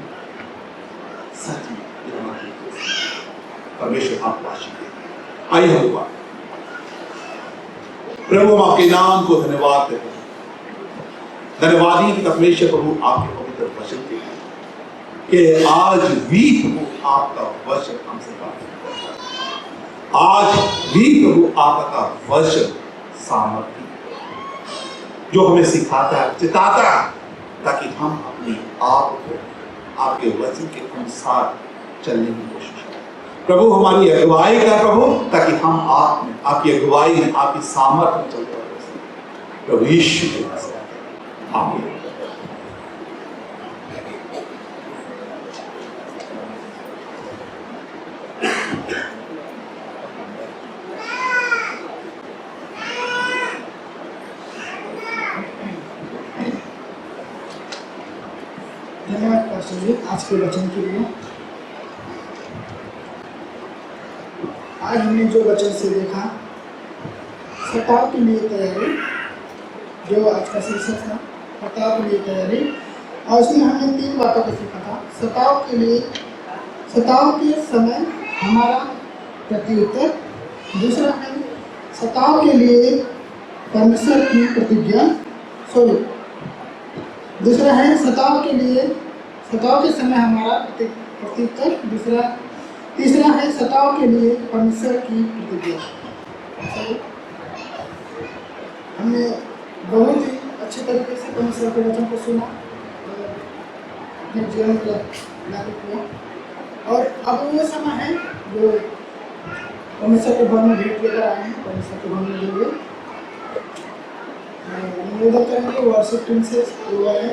सच में ये हमारे लिए परमेश्वर आपको आशीष दे। आइए हम दुआ। प्रभु हम आपके नाम को धन्यवाद देते हैं। धन्यवादी परमेश्वर प्रभु आपके पवित्र वचन के लिए। कि आज भी प्रभु आपका वचन हमसे बात करे। आज भी प्रभु आपका वचन सामर्थ्य जो हमें सिखाता है, चिताता है, ताकि हम अपने आप को आपके वचन के अनुसार चलने की कोशिश करें। प्रभु हमारी अगुवाई कर प्रभु, ताकि हम आप में आपकी अगुवाई में आपकी सामर्थ्य में चलते रहे। प्रभु यीशु के नाम से आमीन। धन्यवाद पास्टर जी आज के वचन के लिए। आज हमने जो वचन से देखा, सताव के लिए तैयारी, जो आज का शीर्षक था सताव के लिए तैयारी, और उसमें हमने 3 बातों को सीखा था। सताव के समय हमारा प्रत्युत्तर, दूसरा है सताव के लिए परमेश्वर की प्रतिज्ञा, दूसरा है सताव के समय हमारा प्रत्युत्तर, तीसरा है सताव के लिए परमेश्वर की प्रतिज्ञा। हमने बहुत ही अच्छे तरीके से परमेश्वर के वचन को सुना, अपने जीवन में लागू किया, और अब वो समय है जो परमेश्वर के भवन में भेंट लेकर आए हैं, परमेश्वर के भवन में देंगे। निवेदन करेंगे वर्शिप टीम से हुआ है,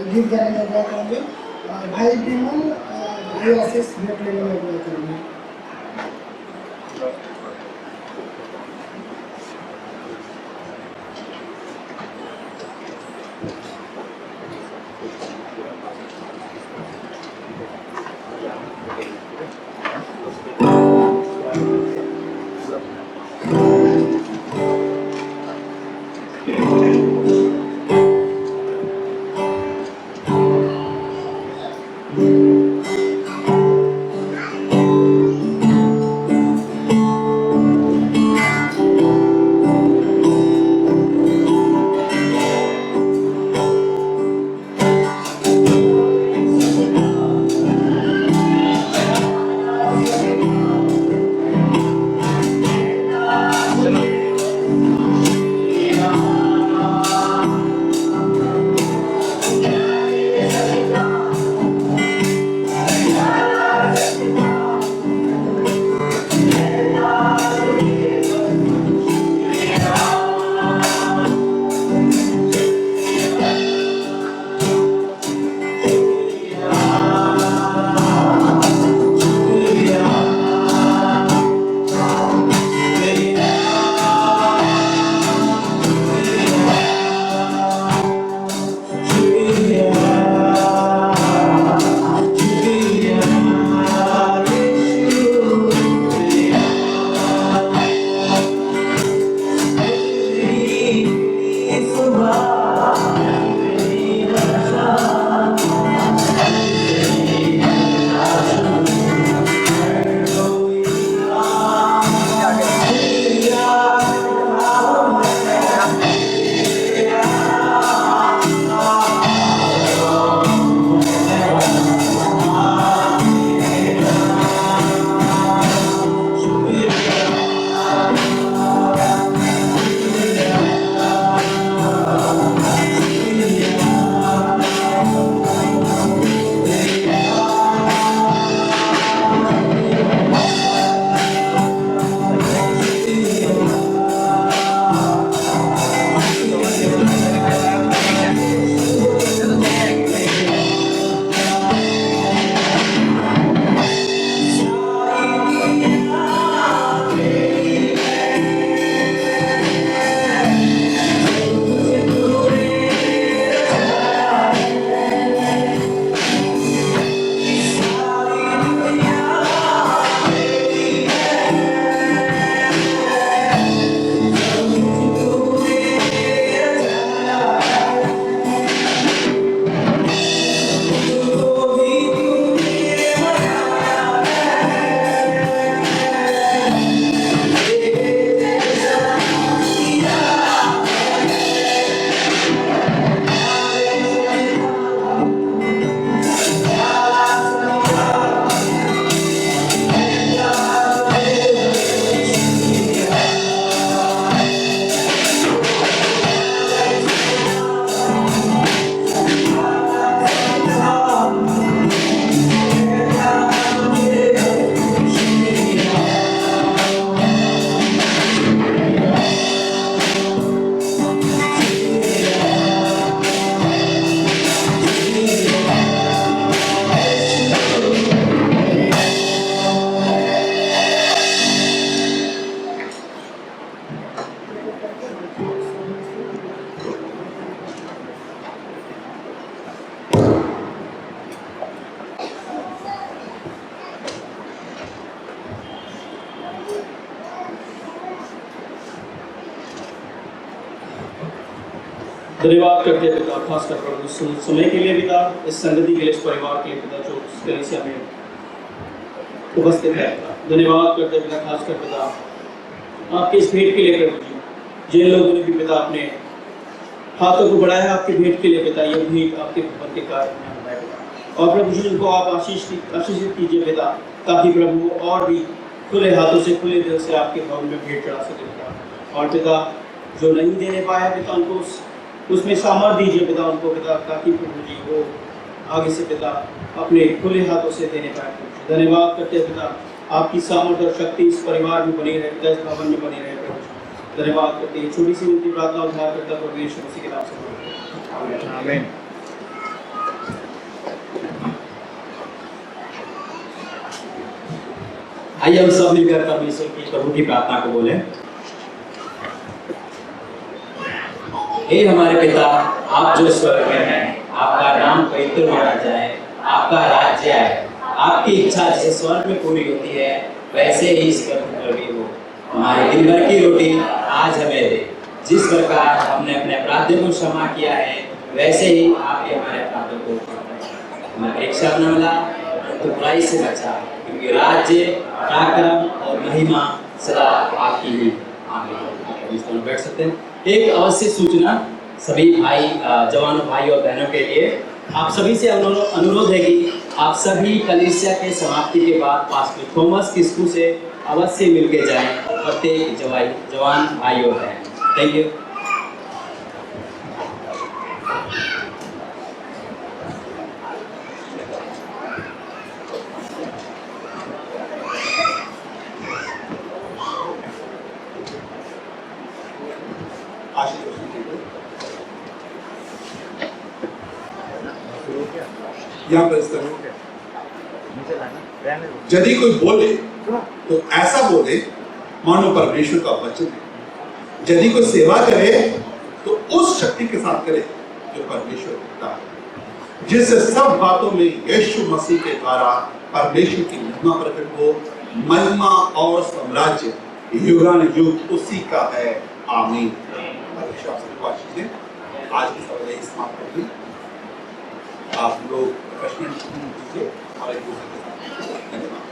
गीत गाने में अगुवाई करेंगे, भाई विमल भाई आशीष भेंट लेने में अगुवाई करेंगे। धन्यवाद करते हैं पिता, खासकर प्रभु इस समय के लिए पिता, इस संगति के लिए, इस परिवार के लिए पिता, जो इस कलीसिया में उपस्थित है। धन्यवाद करते हैं पिता, खासकर पिता आपके इस भेंट के लिए प्रभु जी, जिन लोगों ने भी पिता अपने हाथों को बढ़ाया आपके भेंट के लिए पिता, ये भेंट आपके भवन के कारण में होता है पिता। और प्रभु जी उनको आप आशीषित कीजिए पिता, ताकि प्रभु और भी खुले हाथों से, खुले दिल से आपके भवन में भेंट चढ़ा सके पिता। और पिता जो नहीं देने पाया पिता, उनको उसमें सामर्थ दीजिए पिता उनको पिता, ताकि प्रभु जी वो आगे से पिता अपने खुले हाथों से देने पाए। धन्यवाद करते हैं पिता, आपकी सामर्थ और शक्ति इस परिवार में बनी रहे पिता, इस भवन में बनी रहे प्रभु जी। धन्यवाद करते हैं, छोटी सी विनती प्रार्थना उद्धार करता प्रभु यीशु मसीह के नाम से आमीन। आइए हम सब मिलकर परमेश्वर की प्रभु की प्रार्थना को बोले। हे हमारे पिता, आप जो स्वर्ग में हैं, आपका नाम पवित्र माना जाए, आपका राज्य आए, आपकी इच्छा जैसे स्वर्ग में पूरी होती है वैसे ही इस पृथ्वी पर भी हो। हमारी दिन भर की रोटी आज हमें दे। जिस प्रकार हमने अपने अपराधियों को क्षमा किया है वैसे ही आप भी हमारे अपराधों को क्षमा करें। हमें परीक्षा न मिला तो बुराई से बचा, क्योंकि राज्य, पराक्रम और महिमा सदा आपकी ही। आमीन। बैठ सकते हैं। एक अवश्य सूचना सभी भाई, जवानों भाई और बहनों के लिए, आप सभी से अनुरोध है कि आप सभी कलीसिया के समाप्ति के बाद पास्टर थॉमस किस्कू से अवश्य मिल के जाएं, प्रत्येक जवान भाई और बहन। Thank you. यहाँ पर इस तरह यदि कोई बोले तो ऐसा बोले मानो परमेश्वर का वचन है। यदि कोई सेवा करे तो उस शक्ति के साथ करे जो परमेश्वर देता है, जिससे सब बातों में यीशु मसीह के द्वारा परमेश्वर की महिमा प्रकट हो। महिमा और साम्राज्य युगानुयुग उसी का है। आमीन। आज की सभा यही समाप्त होगी। आप लोग प्रश्न कीजिए और एक दूसरे के साथ धन्यवाद।